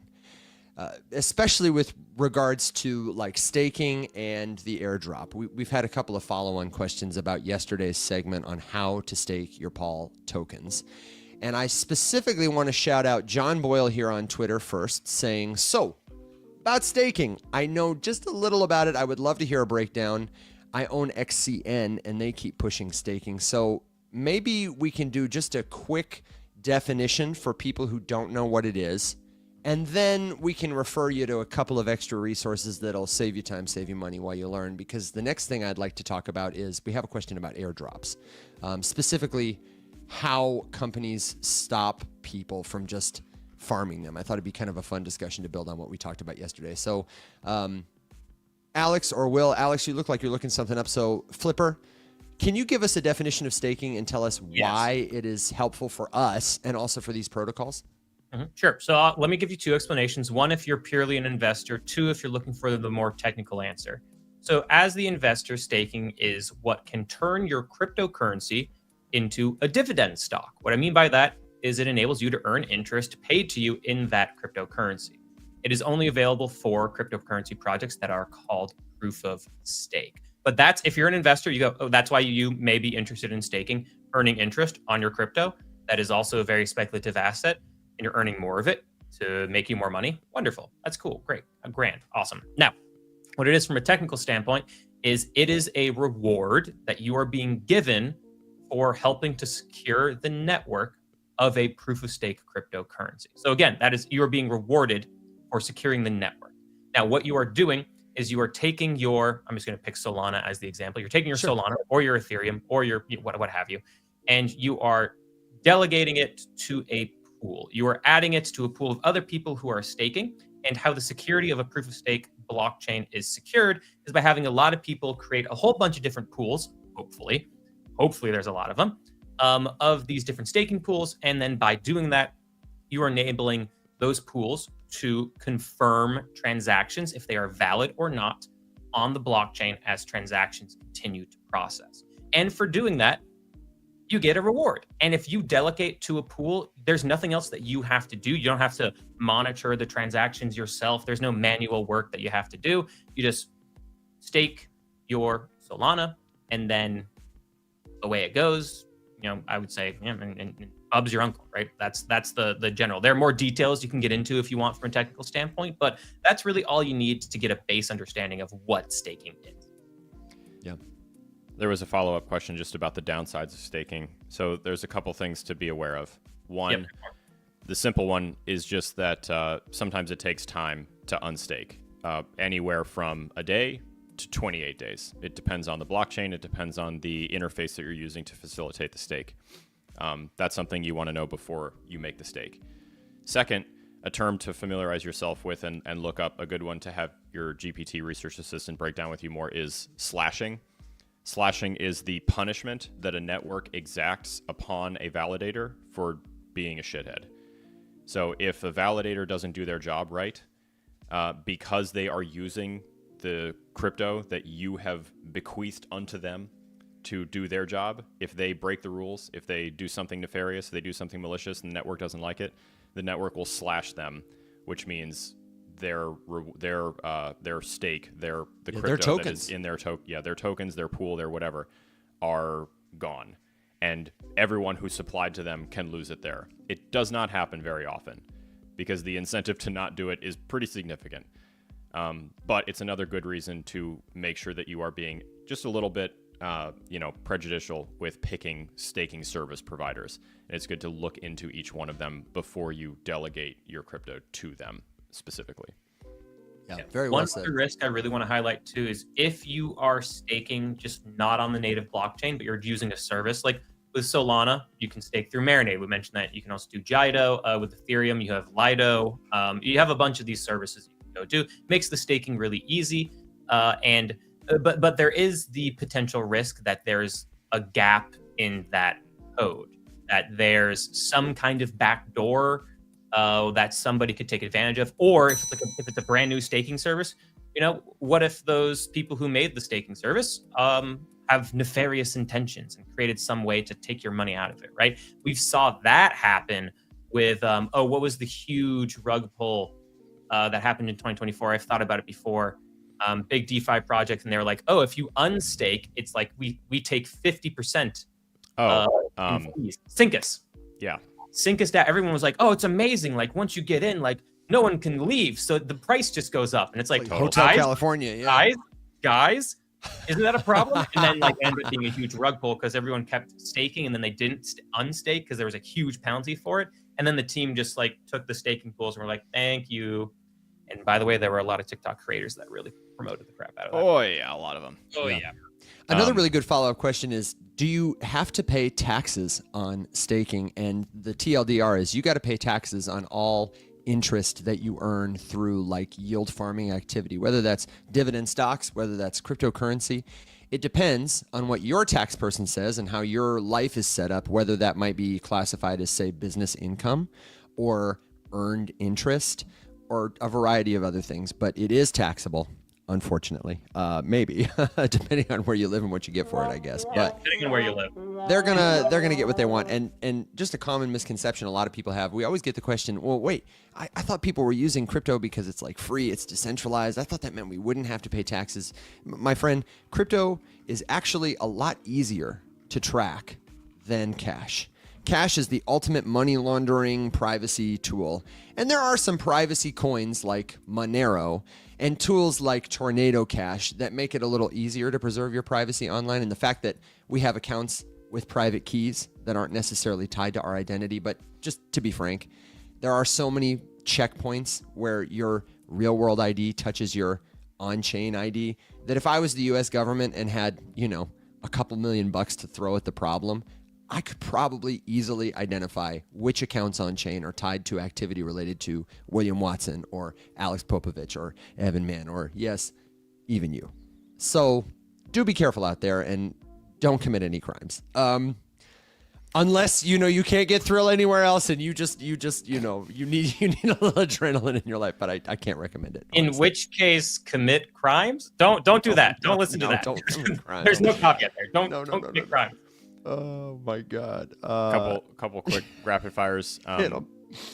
especially with regards to like staking and the airdrop. We've had a couple of follow-on questions about yesterday's segment on how to stake your Paul tokens. And I specifically want to shout out John Boyle here on Twitter first, saying, so about staking, I know just a little about it. I would love to hear a breakdown. I own XCN and they keep pushing staking. So maybe we can do just a quick definition for people who don't know what it is. And then we can refer you to a couple of extra resources that'll save you time, save you money while you learn. Because the next thing I'd like to talk about is we have a question about airdrops, specifically how companies stop people from just farming them. I thought it'd be kind of a fun discussion to build on what we talked about yesterday. So Alex or Will, Alex, you look like you're looking something up. So Flipper, can you give us a definition of staking and tell us why it is helpful for us and also for these protocols? Sure. So let me give you two explanations. One, if you're purely an investor. Two, if you're looking for the more technical answer. So as the investor, staking is what can turn your cryptocurrency into a dividend stock. What I mean by that is it enables you to earn interest paid to you in that cryptocurrency. It is only available for cryptocurrency projects that are called proof of stake. But that's, if you're an investor, you go, oh, that's why you may be interested in staking, earning interest on your crypto. That is also a very speculative asset, and you're earning more of it to make you more money. Wonderful. That's cool. Great. Grand. Awesome. Now, what it is from a technical standpoint is it is a reward that you are being given for helping to secure the network of a proof of stake cryptocurrency. So again, that is, you are being rewarded for securing the network. Now, what you are doing is you are taking your, I'm just going to pick Solana as the example. You're taking your Solana or your Ethereum or your what have you, and you are delegating it to a pool. You are adding it to a pool of other people who are staking. And how the security of a proof of stake blockchain is secured is by having a lot of people create a whole bunch of different pools, hopefully there's a lot of them, of these different staking pools. And then by doing that, you are enabling those pools to confirm transactions, if they are valid or not, on the blockchain as transactions continue to process. And for doing that, you get a reward. And if you delegate to a pool, there's nothing else that you have to do. You don't have to monitor the transactions yourself. There's no manual work that you have to do. You just stake your Solana, and then away it goes. You know, I would say, and Bub's your uncle, right? That's the general. There are more details you can get into if you want from a technical standpoint, but that's really all you need to get a base understanding of what staking is. Yeah. There was a follow-up question just about the downsides of staking. So there's a couple things to be aware of. One, the simple one is just that sometimes it takes time to unstake, anywhere from a day to 28 days. It depends on the blockchain. It depends on the interface that you're using to facilitate the stake. That's something you want to know before you make the stake. Second, a term to familiarize yourself with and look up, a good one to have your GPT research assistant break down with you more, is slashing. Slashing is the punishment that a network exacts upon a validator for being a shithead. So if a validator doesn't do their job right, because they are using the crypto that you have bequeathed unto them to do their job, if they break the rules, if they do something nefarious, if they do something malicious and the network doesn't like it, the network will slash them, which means their stake, the crypto their tokens that is in their their tokens, their pool, their whatever, are gone, and everyone who supplied to them can lose it there. It does not happen very often because the incentive to not do it is pretty significant. But it's another good reason to make sure that you are being just a little bit, prejudicial with picking staking service providers. And it's good to look into each one of them before you delegate your crypto to them specifically. Yeah, very well said. One other risk I really want to highlight too is if you are staking just not on the native blockchain, but you're using a service like with Solana, you can stake through Marinade. We mentioned that. You can also do Jido. With Ethereum, you have Lido. You have a bunch of these services you can go do. Makes the staking really easy. But there is the potential risk that there's a gap in that code, that there's some kind of backdoor that somebody could take advantage of, or if it's a brand new staking service, what if those people who made the staking service have nefarious intentions and created some way to take your money out of it, right? We saw that happen with what was the huge rug pull that happened in 2024? I've thought about it before. Big DeFi project, and they were like, oh, if you unstake, it's like we take 50%. In fees. Syncus. Yeah. Syncus, everyone was like, oh, it's amazing. Like once you get in, like no one can leave, so the price just goes up, and it's like Hotel California, yeah. Guys, isn't that a problem? And then like ended up being a huge rug pull because everyone kept staking, and then they didn't unstake because there was a huge penalty for it. And then the team just like took the staking pools and were like, thank you. And by the way, there were a lot of TikTok creators that really promoted the crap out of that. Oh yeah, a lot of them. Oh yeah. Another really good follow-up question is, do you have to pay taxes on staking? And the TLDR is you got to pay taxes on all interest that you earn through like yield farming activity, whether that's dividend stocks, whether that's cryptocurrency. It depends on what your tax person says and how your life is set up, whether that might be classified as, say, business income or earned interest or a variety of other things. But it is taxable. Unfortunately, maybe depending on where you live and what you get for it, I guess. But depending on where you live, they're gonna get what they want. And just a common misconception a lot of people have. We always get the question, well, wait, I thought people were using crypto because it's like free, it's decentralized. I thought that meant we wouldn't have to pay taxes. My friend, crypto is actually a lot easier to track than cash. Cash is the ultimate money laundering privacy tool. And there are some privacy coins like Monero and tools like Tornado Cash that make it a little easier to preserve your privacy online. And the fact that we have accounts with private keys that aren't necessarily tied to our identity. But just to be frank, there are so many checkpoints where your real world ID touches your on-chain ID that if I was the US government and had, a couple $1,000,000 to throw at the problem, I could probably easily identify which accounts on chain are tied to activity related to William Watson or Alex Popovich or Evan Mann or, yes, even you. So do be careful out there and don't commit any crimes. Unless, you can't get thrill anywhere else and you need a little adrenaline in your life, but I can't recommend it. Honestly. In which case, commit crimes? Don't do that. Don't listen to that. Don't commit crimes. There's no caveat there. Don't commit crimes. Oh my God. Couple quick rapid fires. Hit 'em.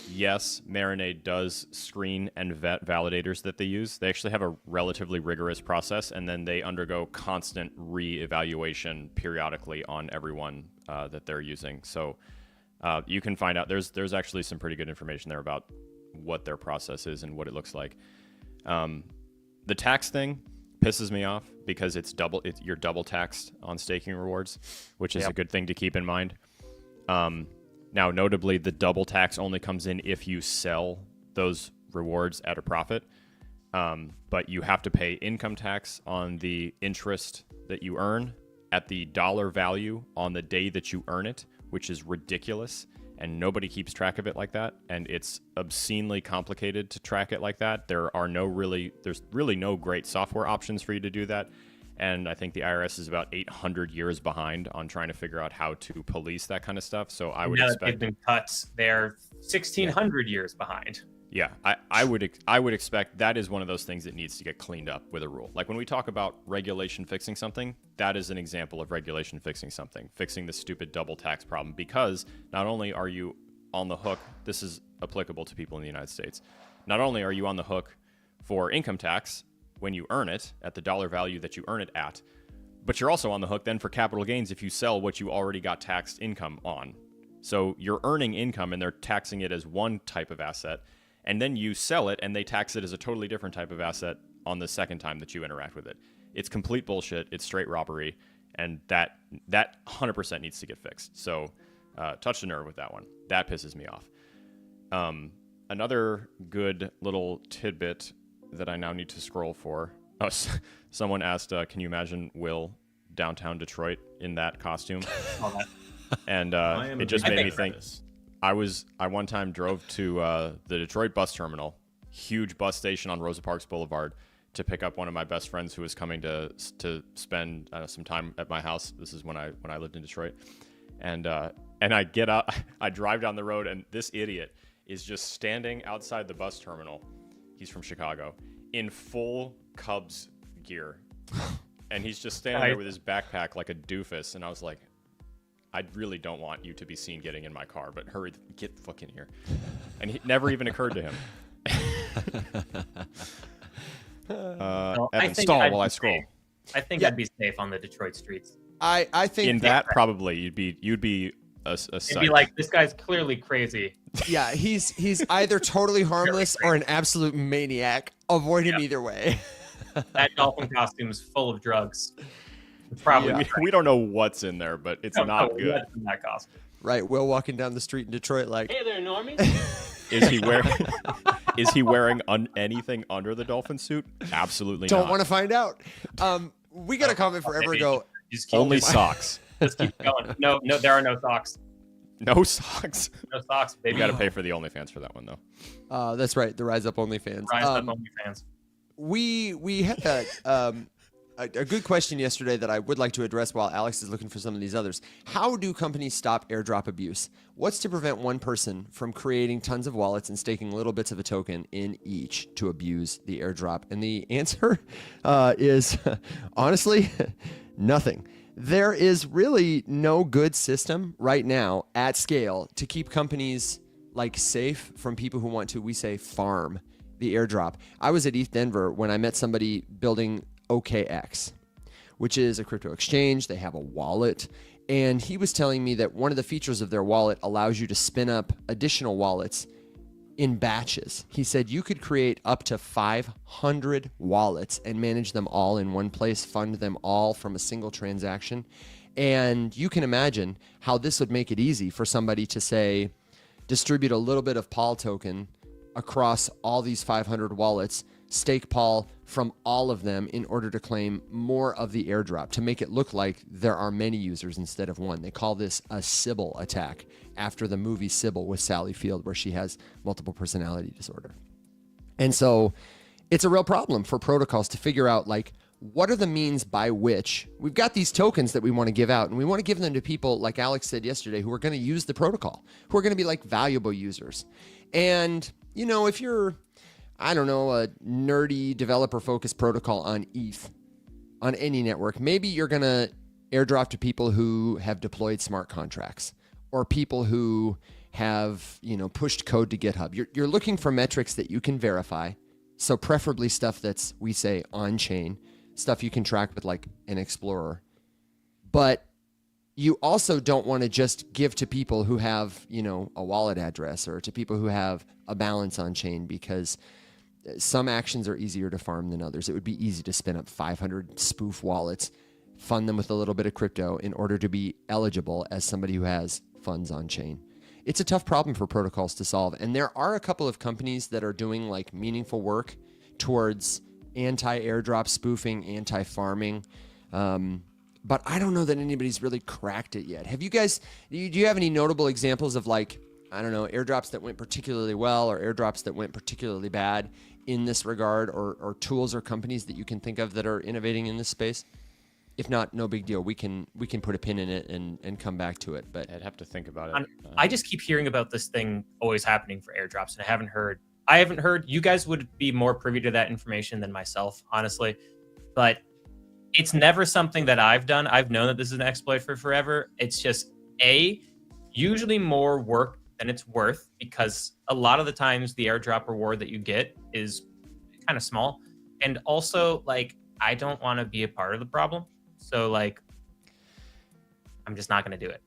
Yes, Marinade does screen and vet validators that they use. They actually have a relatively rigorous process, and then they undergo constant re-evaluation periodically on everyone that they're using. So you can find out. There's actually some pretty good information there about what their process is and what it looks like. The tax thing pisses me off because you're double taxed on staking rewards, which is a good thing to keep in mind. Now, notably, the double tax only comes in if you sell those rewards at a profit, but you have to pay income tax on the interest that you earn at the dollar value on the day that you earn it, which is ridiculous. And nobody keeps track of it like that, and it's obscenely complicated to track it like that. There's really no great software options for you to do that, and I think the IRS is about 800 years behind on trying to figure out how to police that kind of stuff. So I would expect they've been cut. They're 1,600 years behind. Yeah, I would expect that is one of those things that needs to get cleaned up with a rule. Like when we talk about regulation fixing something, that is an example of regulation fixing something, fixing the stupid double tax problem, because not only are you on the hook, this is applicable to people in the United States, not only are you on the hook for income tax when you earn it at the dollar value that you earn it at, but you're also on the hook then for capital gains if you sell what you already got taxed income on. So you're earning income and they're taxing it as one type of asset, and then you sell it and they tax it as a totally different type of asset on the second time that you interact with it. It's complete bullshit. It's straight robbery, and that 100% needs to get fixed. So touch the nerve with that one. That pisses me off. Another good little tidbit that I now need to scroll for. Oh, someone asked, can you imagine Will downtown Detroit in that costume? And I am it a just big made me fan of think. this. I one time drove to the Detroit bus terminal, huge bus station on Rosa Parks Boulevard, to pick up one of my best friends who was coming to spend some time at my house. This is when I lived in Detroit, and I get out, I drive down the road, and this idiot is just standing outside the bus terminal. He's from Chicago, in full Cubs gear, and he's just standing there with his backpack like a doofus. And I was like, I really don't want you to be seen getting in my car, but hurry, get fucking here. And it never even occurred to him. Evan, stall while I scroll. I think I'd be safe on the Detroit streets. I think In that, probably you'd be a It'd sight. be like, this guy's clearly crazy. yeah, he's either totally harmless or an absolute maniac. Avoid him either way. That dolphin costume's full of drugs. Probably. we don't know what's in there, but it's not good. What's in that costume? Right, Will walking down the street in Detroit like, Hey there, Normie. Is he wearing anything under the dolphin suit? Absolutely don't not. want to find out. We got a comment forever ago. Just keep Only going. socks. Just keep going. No, there are no socks. No socks. No socks, baby. You got to pay for the OnlyFans for that one, though. That's right, the Rise Up OnlyFans. Rise up OnlyFans. We had a good question yesterday that I would like to address while Alex is looking for some of these others. How do companies stop airdrop abuse? What's to prevent one person from creating tons of wallets and staking little bits of a token in each to abuse the airdrop? And the answer is honestly nothing. There is really no good system right now at scale to keep companies like safe from people who want to, we say, farm the airdrop. I was at ETH Denver when I met somebody building OKX, which is a crypto exchange. They have a wallet. And he was telling me that one of the features of their wallet allows you to spin up additional wallets in batches. He said you could create up to 500 wallets and manage them all in one place, fund them all from a single transaction. And you can imagine how this would make it easy for somebody to say, distribute a little bit of Paul token across all these 500 wallets, stake Paul from all of them in order to claim more of the airdrop, to make it look like there are many users instead of one. They call this a Sybil attack, after the movie Sybil with Sally Field, where she has multiple personality disorder. And so it's a real problem for protocols to figure out, like, what are the means by which we've got these tokens that we want to give out, and we want to give them to people, like Alex said yesterday, who are going to use the protocol, who are going to be like valuable users. And, you know, if you're, I don't know, a nerdy developer-focused protocol on ETH, on any network, maybe you're going to airdrop to people who have deployed smart contracts or people who have, you know, pushed code to GitHub. You're looking for metrics that you can verify. So preferably stuff that's, we say, on-chain, stuff you can track with like an Explorer. But you also don't want to just give to people who have, you know, a wallet address, or to people who have a balance on-chain, because some actions are easier to farm than others. It would be easy to spin up 500 spoof wallets, fund them with a little bit of crypto in order to be eligible as somebody who has funds on chain. It's a tough problem for protocols to solve. And there are a couple of companies that are doing like meaningful work towards anti-airdrop spoofing, anti-farming. But I don't know that anybody's really cracked it yet. Have you guys, do you have any notable examples of, like, I don't know, airdrops that went particularly well or airdrops that went particularly bad in this regard, or tools or companies that you can think of that are innovating in this space? If not, no big deal. We can put a pin in it and come back to it. But I'd have to think about it. I just keep hearing about this thing always happening for airdrops, and I haven't heard. You guys would be more privy to that information than myself, honestly. But it's never something that I've done. I've known that this is an exploit for forever. It's just usually more work than it's worth, because a lot of the times the airdrop reward that you get is kind of small. And also, like, I don't want to be a part of the problem. So, like, I'm just not going to do it.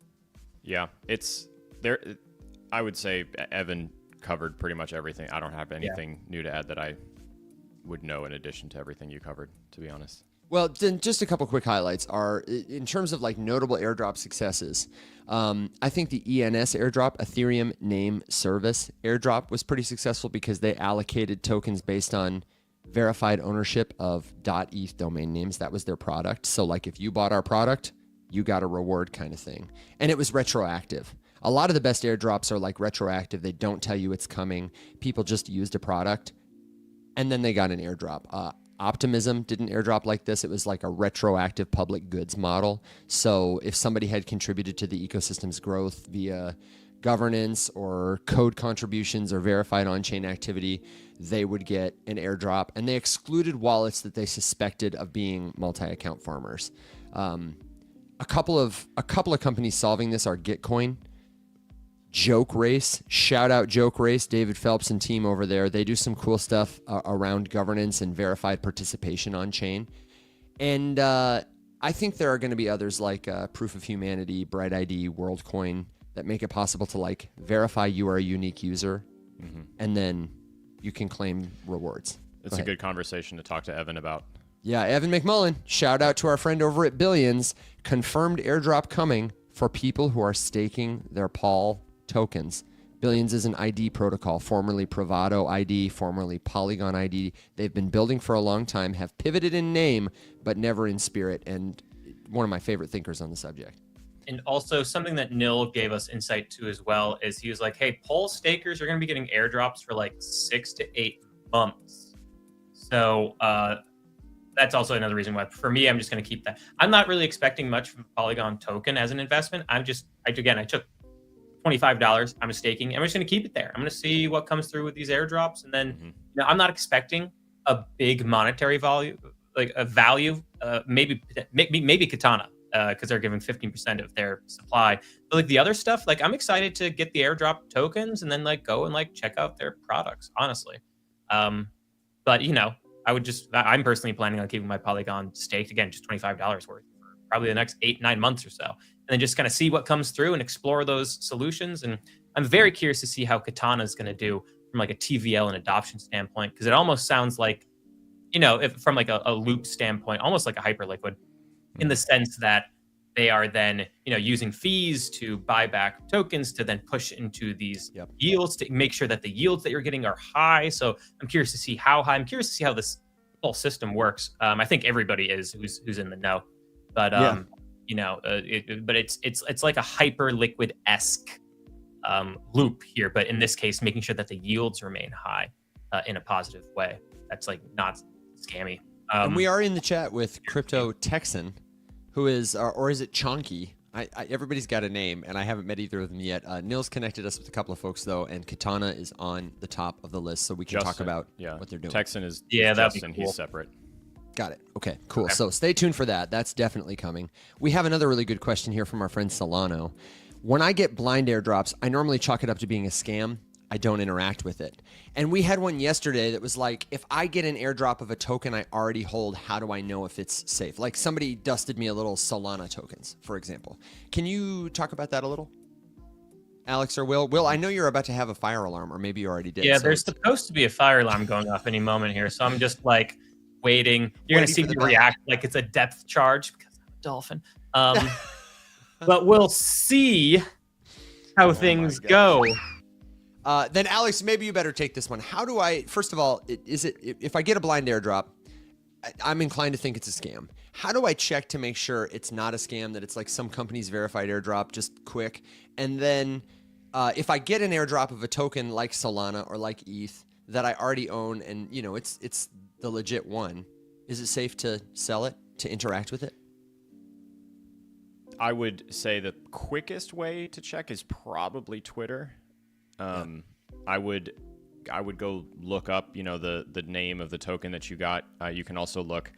Yeah, it's there. I would say Evan covered pretty much everything. I don't have anything new to add that I would know in addition to everything you covered, to be honest. Well, then just a couple quick highlights are, in terms of like notable airdrop successes. I think the ENS airdrop, Ethereum Name Service airdrop, was pretty successful because they allocated tokens based on verified ownership of .eth domain names. That was their product. So like if you bought our product, you got a reward kind of thing. And it was retroactive. A lot of the best airdrops are like retroactive. They don't tell you it's coming. People just used a product and then they got an airdrop. Optimism didn't airdrop like this. It was like a retroactive public goods model. So if somebody had contributed to the ecosystem's growth via governance or code contributions or verified on-chain activity, they would get an airdrop, and they excluded wallets that they suspected of being multi-account farmers. A couple of companies solving this are Gitcoin, Joke Race. Shout out Joke Race, David Phelps and team over there. They do some cool stuff around governance and verified participation on chain. And I think there are going to be others like Proof of Humanity, Bright ID, WorldCoin that make it possible to like verify you are a unique user, and then you can claim rewards. It's a good conversation to talk to Evan about. Yeah, Evan McMullen, shout out to our friend over at Billions. Confirmed airdrop coming for people who are staking their Paul tokens. Billions is an ID protocol, formerly Bravado ID, formerly Polygon ID. They've been building for a long time, have pivoted in name, but never in spirit, and one of my favorite thinkers on the subject. And also something that Nil gave us insight to as well is he was like, hey, Pole stakers are going to be getting airdrops for like 6 to 8 months. So that's also another reason why, for me, I'm just going to keep that. I'm not really expecting much from Polygon token as an investment. I took $25. I'm staking. I'm just going to keep it there. I'm going to see what comes through with these airdrops. And then I'm not expecting a big monetary value, like a value, maybe Katana. Because they're giving 15% of their supply. But like the other stuff, like I'm excited to get the airdrop tokens and then like go and like check out their products, honestly. But I'm personally planning on keeping my Polygon staked, again, just $25 worth for probably the next 8-9 months or so. And then just kind of see what comes through and explore those solutions. And I'm very curious to see how Katana is going to do from like a TVL and adoption standpoint, because it almost sounds like, if from like a loop standpoint, almost like a Hyperliquid, in the sense that they are then, using fees to buy back tokens to then push into these yields to make sure that the yields that you're getting are high. So I'm curious to see how high. I'm curious to see how this whole system works. I think everybody is who's in the know, but but it's like a Hyperliquid-esque loop here, but in this case, making sure that the yields remain high in a positive way. That's like not scammy. And we are in the chat with Crypto Texan, who is, or is it Chonky? Everybody's got a name, and I haven't met either of them yet. Nils connected us with a couple of folks, though, and Katana is on the top of the list, so we can talk about what they're doing. Texan is that'd be cool. He's separate. Got it. Okay, cool. Okay. So stay tuned for that. That's definitely coming. We have another really good question here from our friend Solano. When I get blind airdrops, I normally chalk it up to being a scam. I don't interact with it. And we had one yesterday that was like, if I get an airdrop of a token I already hold, how do I know if it's safe? Like somebody dusted me a little Solana tokens, for example. Can you talk about that a little? Alex or Will? Will, I know you're about to have a fire alarm, or maybe you already did. Yeah, so there's supposed to be a fire alarm going off any moment here. So I'm just like waiting. You're going to see me react like it's a depth charge because I'm a dolphin. But we'll see how things go. Then Alex, maybe you better take this one. How do I, first of all, if I get a blind airdrop, I'm inclined to think it's a scam. How do I check to make sure it's not a scam, that it's like some company's verified airdrop, just quick? And then if I get an airdrop of a token like Solana or like ETH that I already own and, it's the legit one, is it safe to sell it, to interact with it? I would say the quickest way to check is probably Twitter. I would go look up, the name of the token that you got. You can also look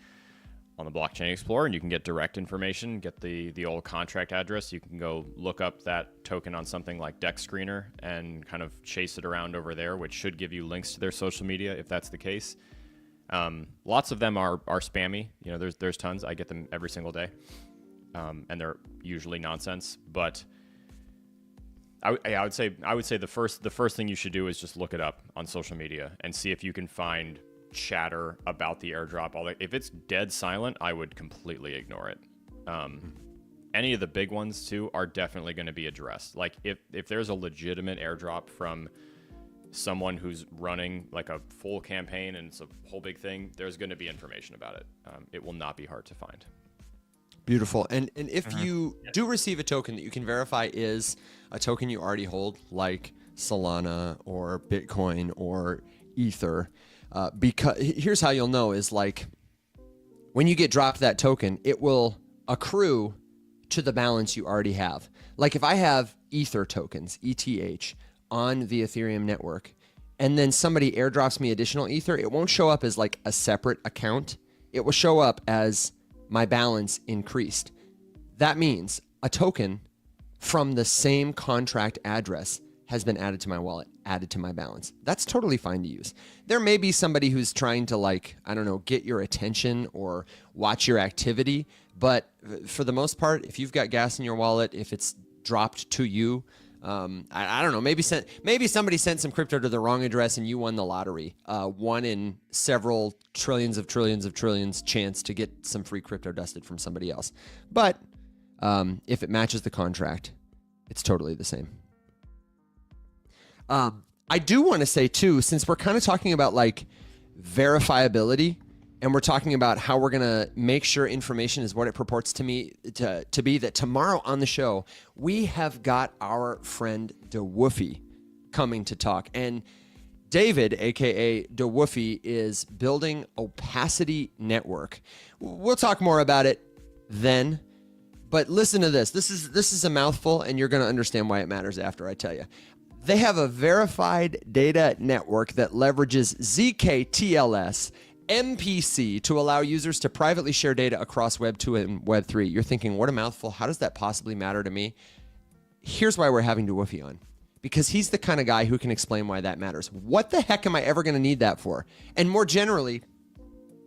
on the Blockchain Explorer, and you can get direct information, get the old contract address. You can go look up that token on something like Dex Screener and kind of chase it around over there, which should give you links to their social media if that's the case. Lots of them are spammy. There's tons. I get them every single day, and they're usually nonsense, but I would say the first thing you should do is just look it up on social media and see if you can find chatter about the airdrop. If it's dead silent, I would completely ignore it. Any of the big ones too are definitely going to be addressed. Like if there's a legitimate airdrop from someone who's running like a full campaign and it's a whole big thing, there's going to be information about it. It will not be hard to find. Beautiful. And if you do receive a token that you can verify is a token you already hold, like Solana or Bitcoin or Ether, because here's how you'll know is like when you get dropped that token, it will accrue to the balance you already have. Like if I have Ether tokens, ETH, on the Ethereum network, and then somebody airdrops me additional Ether, it won't show up as like a separate account. It will show up as my balance increased. That means a token from the same contract address has been added to my wallet, added to my balance. That's totally fine to use. There may be somebody who's trying to like, I don't know, get your attention or watch your activity. But for the most part, if you've got gas in your wallet, if it's dropped to you, I don't know, maybe somebody sent some crypto to the wrong address and you won the lottery. One in several trillions of trillions chance to get some free crypto dusted from somebody else. But if it matches the contract, it's totally the same. I do want to say too, since we're kind of talking about like verifiability and we're talking about how we're going to make sure information is what it purports to me to be, that tomorrow on the show, we have got our friend DeWoofy coming to talk. And David, aka DeWoofy, is building Opacity Network. We'll talk more about it then. But listen to this. This is a mouthful, and you're going to understand why it matters after I tell you. They have a verified data network that leverages zk-TLS MPC to allow users to privately share data across Web 2 and Web 3. You're thinking, what a mouthful. How does that possibly matter to me? Here's why we're having DeWoofy on. Because he's the kind of guy who can explain why that matters. What the heck am I ever going to need that for? And more generally,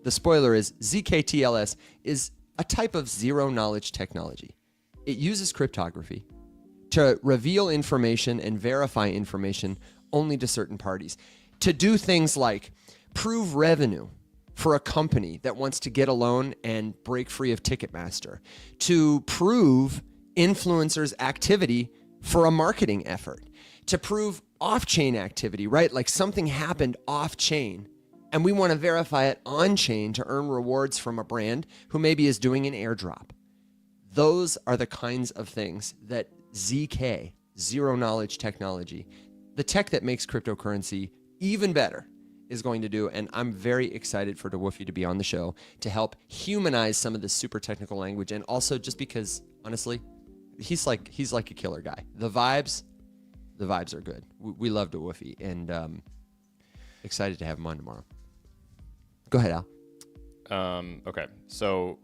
the spoiler is zk-TLS is a type of zero-knowledge technology. It uses cryptography to reveal information and verify information only to certain parties. To do things like prove revenue for a company that wants to get a loan and break free of Ticketmaster. To prove influencers' activity for a marketing effort. To prove off-chain activity, right? Like something happened off-chain and we want to verify it on-chain to earn rewards from a brand who maybe is doing an airdrop. Those are the kinds of things that ZK, zero knowledge technology, the tech that makes cryptocurrency even better, is going to do. And I'm very excited for DeWoofy to be on the show to help humanize some of this super technical language. And also just because, honestly, he's like a killer guy. The vibes are good. We love DeWoofy, and excited to have him on tomorrow. Go ahead, Al. Okay. So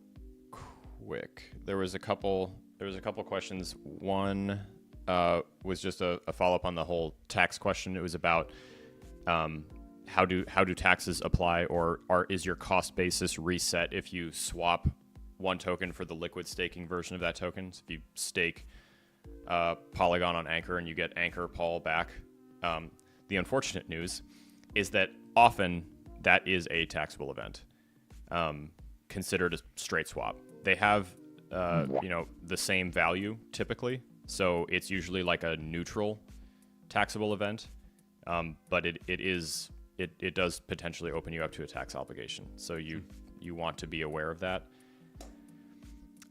quick. There was a couple questions. One was just a follow-up on the whole tax question. It was about how do taxes apply, or is your cost basis reset if you swap one token for the liquid staking version of that token? So if you stake Polygon on Anchor and you get Anchor Pol back, the unfortunate news is that often that is a taxable event, considered a straight swap. They have the same value typically, so it's usually like a neutral taxable event, but it does potentially open you up to a tax obligation. So you want to be aware of that.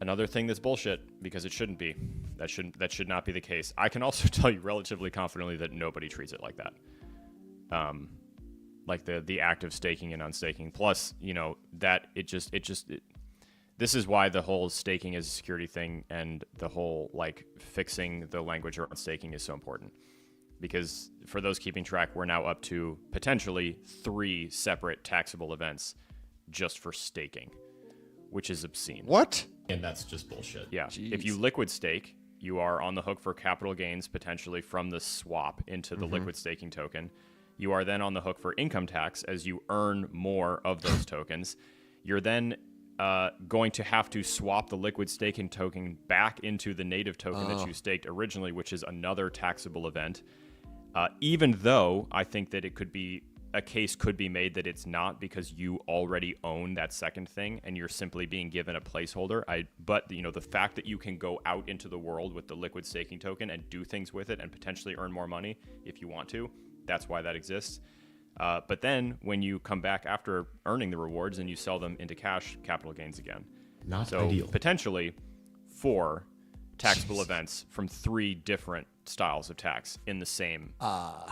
Another thing that's bullshit, because it shouldn't be. That should not be the case. I can also tell you relatively confidently that nobody treats it like that. Like the act of staking and unstaking. Plus, this is why the whole staking as a security thing and the whole like fixing the language around staking is so important. Because for those keeping track, we're now up to potentially 3 separate taxable events just for staking, which is obscene. What? And that's just bullshit. Yeah. Jeez. If you liquid stake, you are on the hook for capital gains potentially from the swap into the liquid staking token. You are then on the hook for income tax as you earn more of those tokens. You're then going to have to swap the liquid staking token back into the native token that you staked originally, which is another taxable event. Even though I think that a case could be made that it's not, because you already own that second thing and you're simply being given a placeholder. But the fact that you can go out into the world with the liquid staking token and do things with it and potentially earn more money if you want to, that's why that exists. But then when you come back after earning the rewards and you sell them into cash, capital gains again. Not So ideal. potentially 4 taxable events from 3 different styles of tax in the same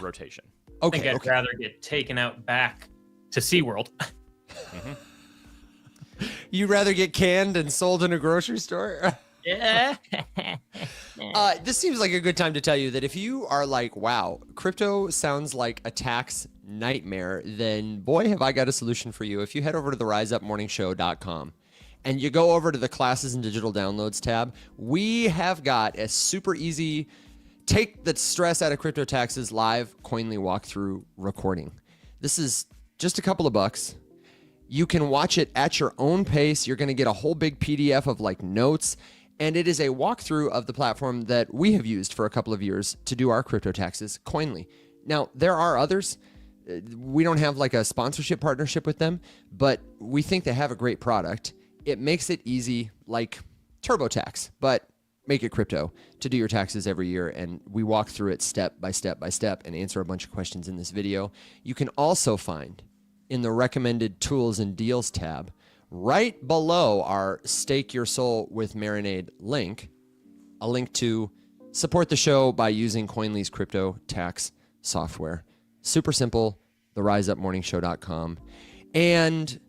rotation. I think I'd rather get taken out back to SeaWorld. You'd rather get canned and sold in a grocery store? Yeah. This seems like a good time to tell you that if you are like, wow, crypto sounds like a tax nightmare, then boy, have I got a solution for you. If you head over to the riseupmorningshow.com and you go over to the classes and digital downloads tab, we have got a super easy take the stress out of crypto taxes live Coinly walkthrough recording. This is just a couple of bucks. You can watch it at your own pace. You're going to get a whole big PDF of like notes. And it is a walkthrough of the platform that we have used for a couple of years to do our crypto taxes, Coinly. Now, there are others. We don't have like a sponsorship partnership with them, but we think they have a great product. It makes it easy, like TurboTax, but make it crypto to do your taxes every year. And we walk through it step by step by step and answer a bunch of questions in this video. You can also find in the recommended tools and deals tab, right below our Stake Your Soul with Marinade link, a link to support the show by using Coinly's crypto tax software. Super simple, theriseupmorningshow.com. And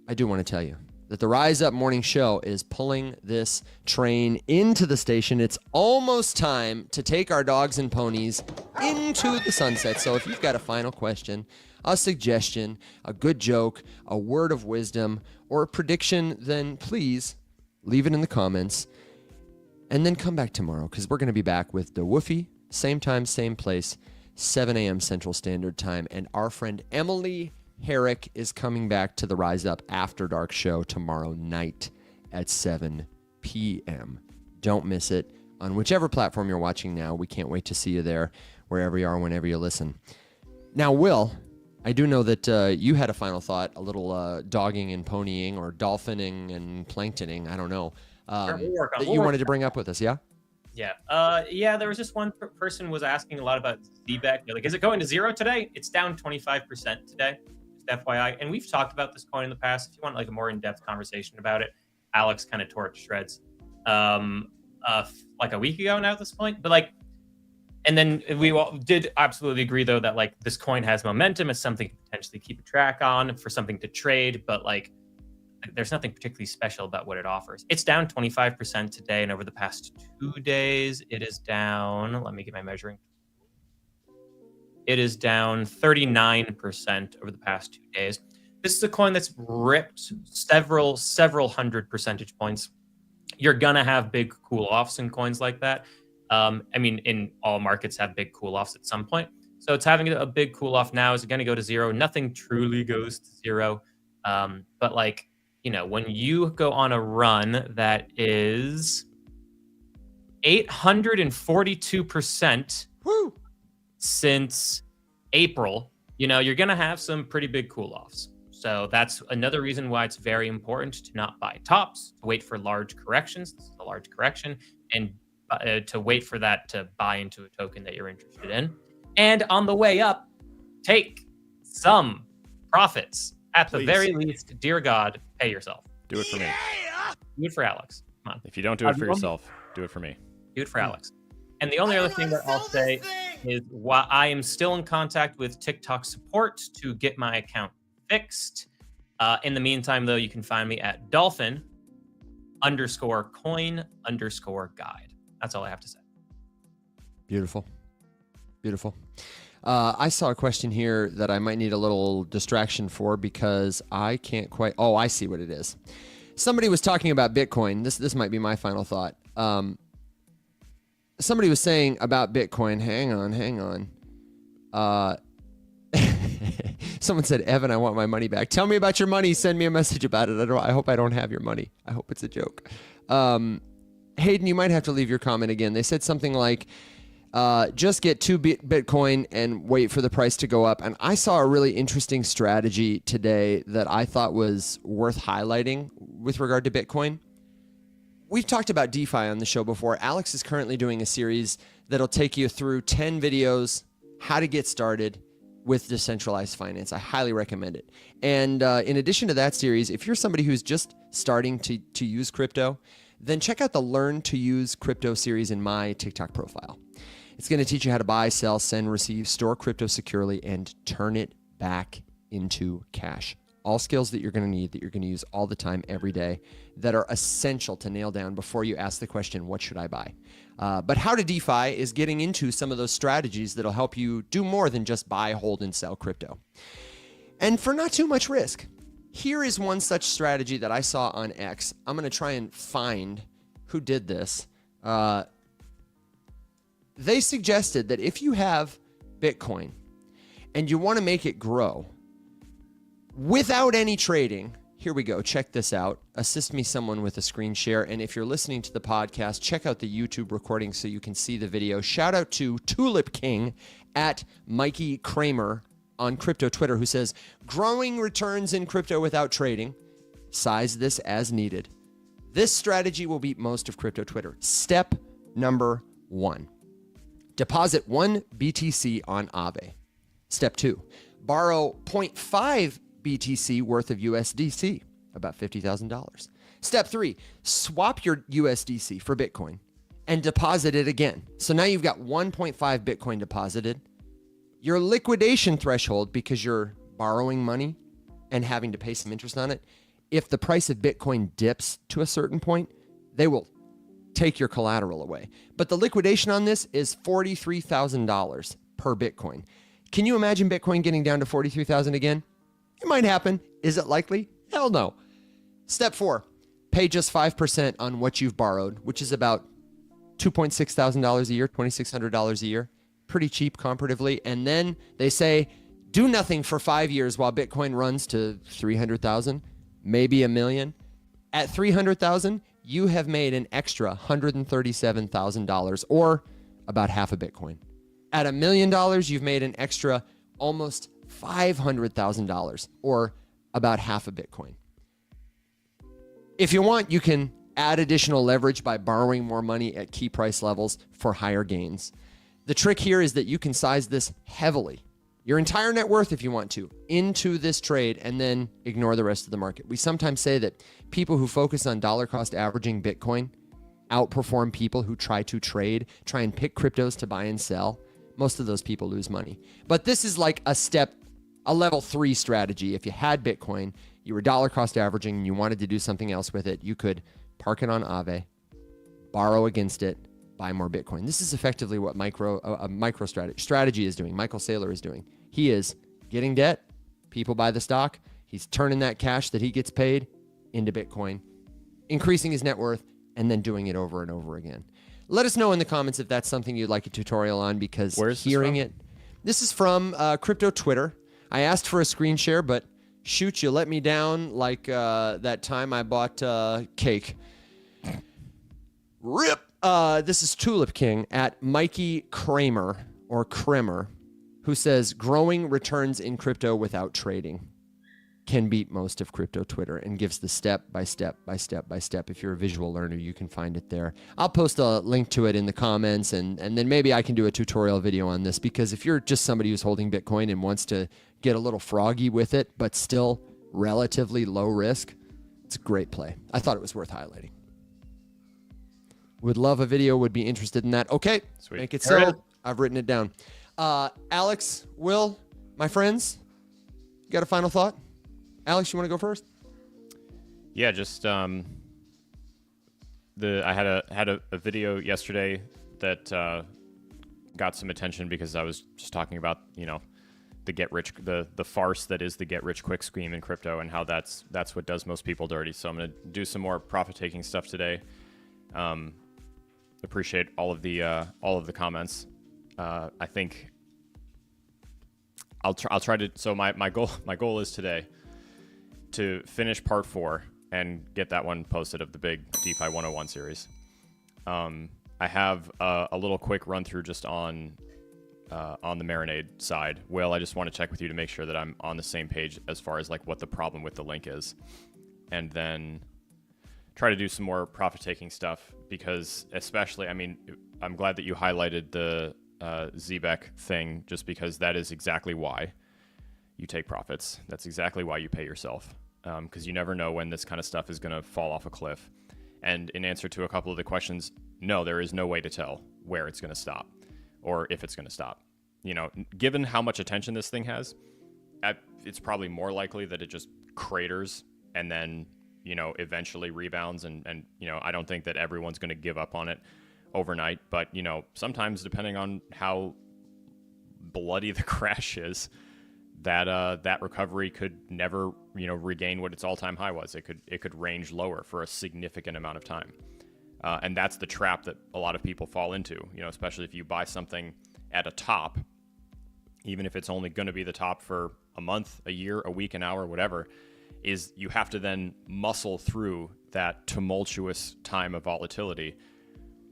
I do want to tell you that the Rise Up Morning Show is pulling this train into the station. It's almost time to take our dogs and ponies into the sunset. So if you've got a final question, a suggestion, a good joke, a word of wisdom, or a prediction, then please leave it in the comments. And then come back tomorrow, because we're going to be back with the Woofy, same time, same place, 7 a.m. Central Standard Time. And our friend Emily Herrick is coming back to the Rise Up After Dark show tomorrow night at 7 p.m. Don't miss it on whichever platform you're watching now. We can't wait to see you there, wherever you are, whenever you listen. Now, Will, I do know that you had a final thought, a little dogging and ponying or dolphining and planktoning, I don't know, that you wanted to bring up with us, yeah? Yeah, there was just one person was asking a lot about ZBEC. Like, is it going to zero today? It's down 25% today, just FYI. And we've talked about this coin in the past. If you want like a more in-depth conversation about it, Alex kind of tore it to shreds like a week ago now at this point. But like, and then we all did absolutely agree though that like this coin has momentum. It's something to potentially keep a track on, for something to trade, but like there's nothing particularly special about what it offers. It's down 25% today, and over the past 2 days, it is down, let me get my measuring. It is down 39% over the past 2 days. This is a coin that's ripped several hundred percentage points. You're gonna have big cool-offs in coins like that. I mean, in all markets have big cool-offs at some point. So it's having a big cool-off now. Is it gonna go to zero? Nothing truly goes to zero. But like, you know, when you go on a run that is 842% since April, you know, you're going to have some pretty big cool-offs. So that's another reason why it's very important to not buy tops, to wait for large corrections. This is a large correction, and to wait for that to buy into a token that you're interested in. And on the way up, take some profits. At the very least, dear God, pay yourself. Do it for me. Do it for Alex. Come on. If you don't do it for yourself, do it for me. Do it for Alex. And the only other thing that I'll say is while I am still in contact with TikTok support to get my account fixed. In the meantime, though, you can find me at dolphin_coin_guide. That's all I have to say. Beautiful. Beautiful. I saw a question here that I might need a little distraction for because I can't quite. Oh, I see what it is. Somebody was talking about Bitcoin. This might be my final thought. Somebody was saying about Bitcoin. Hang on. Someone said, Evan, I want my money back. Tell me about your money. Send me a message about it. I hope I don't have your money. I hope it's a joke. Hayden, you might have to leave your comment again. They said something like, just get 2 Bitcoin and wait for the price to go up. And I saw a really interesting strategy today that I thought was worth highlighting with regard to Bitcoin. We've talked about DeFi on the show before. Alex is currently doing a series that'll take you through 10 videos, how to get started, with decentralized finance. I highly recommend it. And in addition to that series, if you're somebody who's just starting to use crypto, then check out the Learn to Use Crypto series in my TikTok profile. It's going to teach you how to buy, sell, send, receive, store crypto securely, and turn it back into cash. All skills that you're going to need, that you're going to use all the time, every day, that are essential to nail down before you ask the question, what should I buy? But How to DeFi is getting into some of those strategies that'll help you do more than just buy, hold, and sell crypto. And for not too much risk. Here is one such strategy that I saw on X. I'm going to try and find who did this. They suggested that if you have Bitcoin and you want to make it grow without any trading, here we go. Check this out. Assist me, someone, with a screen share. And if you're listening to the podcast, check out the YouTube recording so you can see the video. Shout out to Tulip King at Mikey Kramer on crypto Twitter, who says, growing returns in crypto without trading. Size this as needed. This strategy will beat most of crypto Twitter. Step number 1. Deposit 1 BTC on Aave. Step 2. Borrow 0.5 BTC worth of USDC, about $50,000. Step 3, swap your USDC for Bitcoin and deposit it again. So now you've got 1.5 Bitcoin deposited. Your liquidation threshold, because you're borrowing money and having to pay some interest on it, if the price of Bitcoin dips to a certain point, they will take your collateral away. But the liquidation on this is $43,000 per Bitcoin. Can you imagine Bitcoin getting down to 43,000 again? It might happen. Is it likely? Hell no. Step 4, pay just 5% on what you've borrowed, which is about $2,600 a year, $2,600 a year. Pretty cheap comparatively. And then they say, do nothing for 5 years while Bitcoin runs to 300,000, maybe a million. At 300,000, you have made an extra $137,000, or about half a Bitcoin. At $1 million, you've made an extra almost $500,000, or about half a Bitcoin. If you want, you can add additional leverage by borrowing more money at key price levels for higher gains. The trick here is that you can size this heavily, your entire net worth if you want to, into this trade, and then ignore the rest of the market. We sometimes say that people who focus on dollar cost averaging Bitcoin outperform people who try to trade, try and pick cryptos to buy and sell. Most of those people lose money. But this is like a level 3 strategy. If you had Bitcoin, you were dollar cost averaging, and you wanted to do something else with it, you could park it on Aave, borrow against it, buy more Bitcoin. This is effectively what micro strategy is doing. Michael Saylor is doing. He is getting debt. People buy the stock. He's turning that cash that he gets paid into Bitcoin, increasing his net worth, and then doing it over and over again. Let us know in the comments if that's something you'd like a tutorial on, because hearing it. This is from Crypto Twitter. I asked for a screen share, but shoot, you let me down like that time I bought cake. Rip. This is Tulip King at Mikey Kramer, or Kremer, who says, growing returns in crypto without trading can beat most of crypto Twitter, and gives the step by step by step by step. If you're a visual learner, you can find it there. I'll post a link to it in the comments, and then maybe I can do a tutorial video on this, because if you're just somebody who's holding Bitcoin and wants to get a little froggy with it, but still relatively low risk, it's a great play. I thought it was worth highlighting. Would love a video, would be interested in that. Okay, sweet. Make it so. I've written it down. Alex, Will, my friends, you got a final thought? Alex, you want to go first? Yeah, just I had a video yesterday that got some attention because I was just talking about, you know, the farce that is the get rich quick scheme in crypto, and how that's what does most people dirty. So I'm gonna do some more profit taking stuff today. Appreciate all of the comments. I think I'll try to. So my goal is today to finish part 4 and get that one posted of the big DeFi 101 series. I have a little quick run through just on the marinade side. Will, I just want to check with you to make sure that I'm on the same page as far as like what the problem with the link is, and then try to do some more profit taking stuff, because especially, I mean, I'm glad that you highlighted the Zebek thing, just because that is exactly why you take profits. That's exactly why you pay yourself, because you never know when this kind of stuff is going to fall off a cliff. And in answer to a couple of the questions, no, there is no way to tell where it's going to stop or if it's going to stop. You know, given how much attention this thing has, it's probably more likely that it just craters and then, you know, eventually rebounds. And you know, I don't think that everyone's going to give up on it overnight. But, you know, sometimes depending on how bloody the crash is, that recovery could never, you know, regain what its all-time high was. It could range lower for a significant amount of time. And that's the trap that a lot of people fall into, you know, especially if you buy something at a top, even if it's only going to be the top for a month, a year, a week, an hour, whatever, is you have to then muscle through that tumultuous time of volatility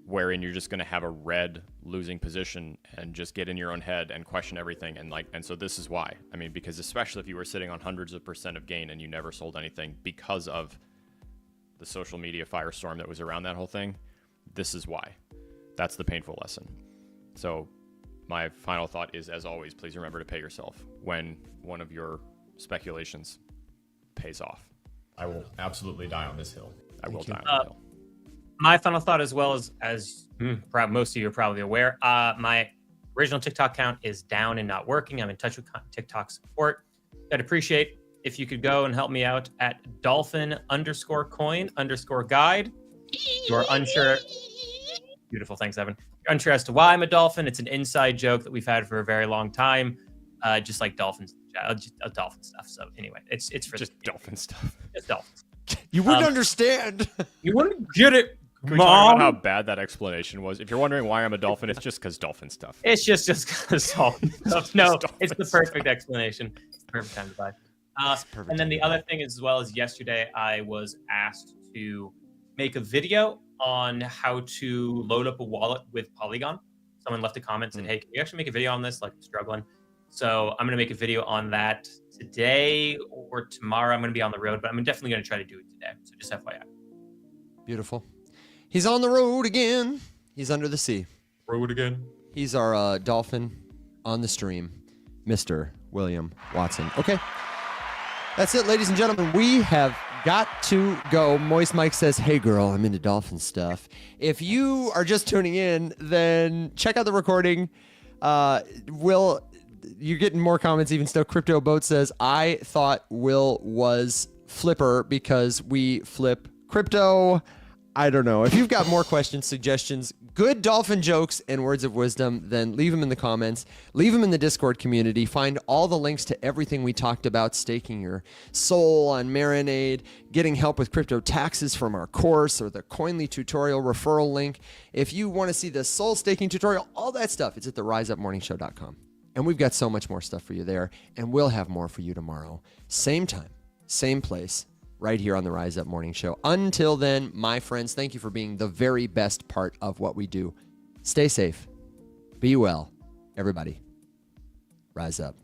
wherein you're just going to have a red losing position and just get in your own head and question everything. And so this is why. I mean, because especially if you were sitting on hundreds of % of gain and you never sold anything because of the social media firestorm that was around that whole thing, this is why. That's the painful lesson. So my final thought is, as always, please remember to pay yourself when one of your speculations pays off. I will absolutely die on this hill. I will die on the hill. My final thought, as well as most of you are probably aware, my original TikTok account is down and not working. I'm in touch with TikTok support. I'd appreciate if you could go and help me out at dolphin_coin_guide. You're unsure. Beautiful. Thanks, Evan. You're unsure as to why I'm a dolphin. It's an inside joke that we've had for a very long time. Just like dolphins, dolphin stuff. So anyway, it's for just dolphin stuff. It's dolphins. You wouldn't understand. You wouldn't get it. Can we talk about how bad that explanation was? If you're wondering why I'm a dolphin, it's just because dolphin stuff. It's just because dolphin stuff. No, it's the perfect explanation. It's the perfect time to buy. And then the other thing is, as well as yesterday, I was asked to make a video on how to load up a wallet with Polygon. Someone left a comment and said, hey, can you actually make a video on this? Like, I'm struggling. So I'm going to make a video on that today or tomorrow. I'm going to be on the road, but I'm definitely going to try to do it today. So just FYI. Beautiful. He's on the road again. He's under the sea. Road again. He's our dolphin on the stream, Mr. William Watson. Okay. That's it, ladies and gentlemen. We have got to go. Moist Mike says, hey, girl, I'm into dolphin stuff. If you are just tuning in, then check out the recording. Will, you're getting more comments even still. Crypto Boat says, I thought Will was Flipper because we flip crypto. I don't know. If you've got more questions, suggestions, good dolphin jokes, and words of wisdom, then leave them in the comments. Leave them in the Discord community. Find all the links to everything we talked about, staking your soul on Marinade, getting help with crypto taxes from our course, or the Coinly tutorial referral link. If you want to see the soul staking tutorial, all that stuff, it's at the riseupmorningshow.com. And we've got so much more stuff for you there, and we'll have more for you tomorrow. Same time, same place, right here on the Rise Up Morning Show. Until then, my friends, thank you for being the very best part of what we do. Stay safe. Be well. Everybody, rise up.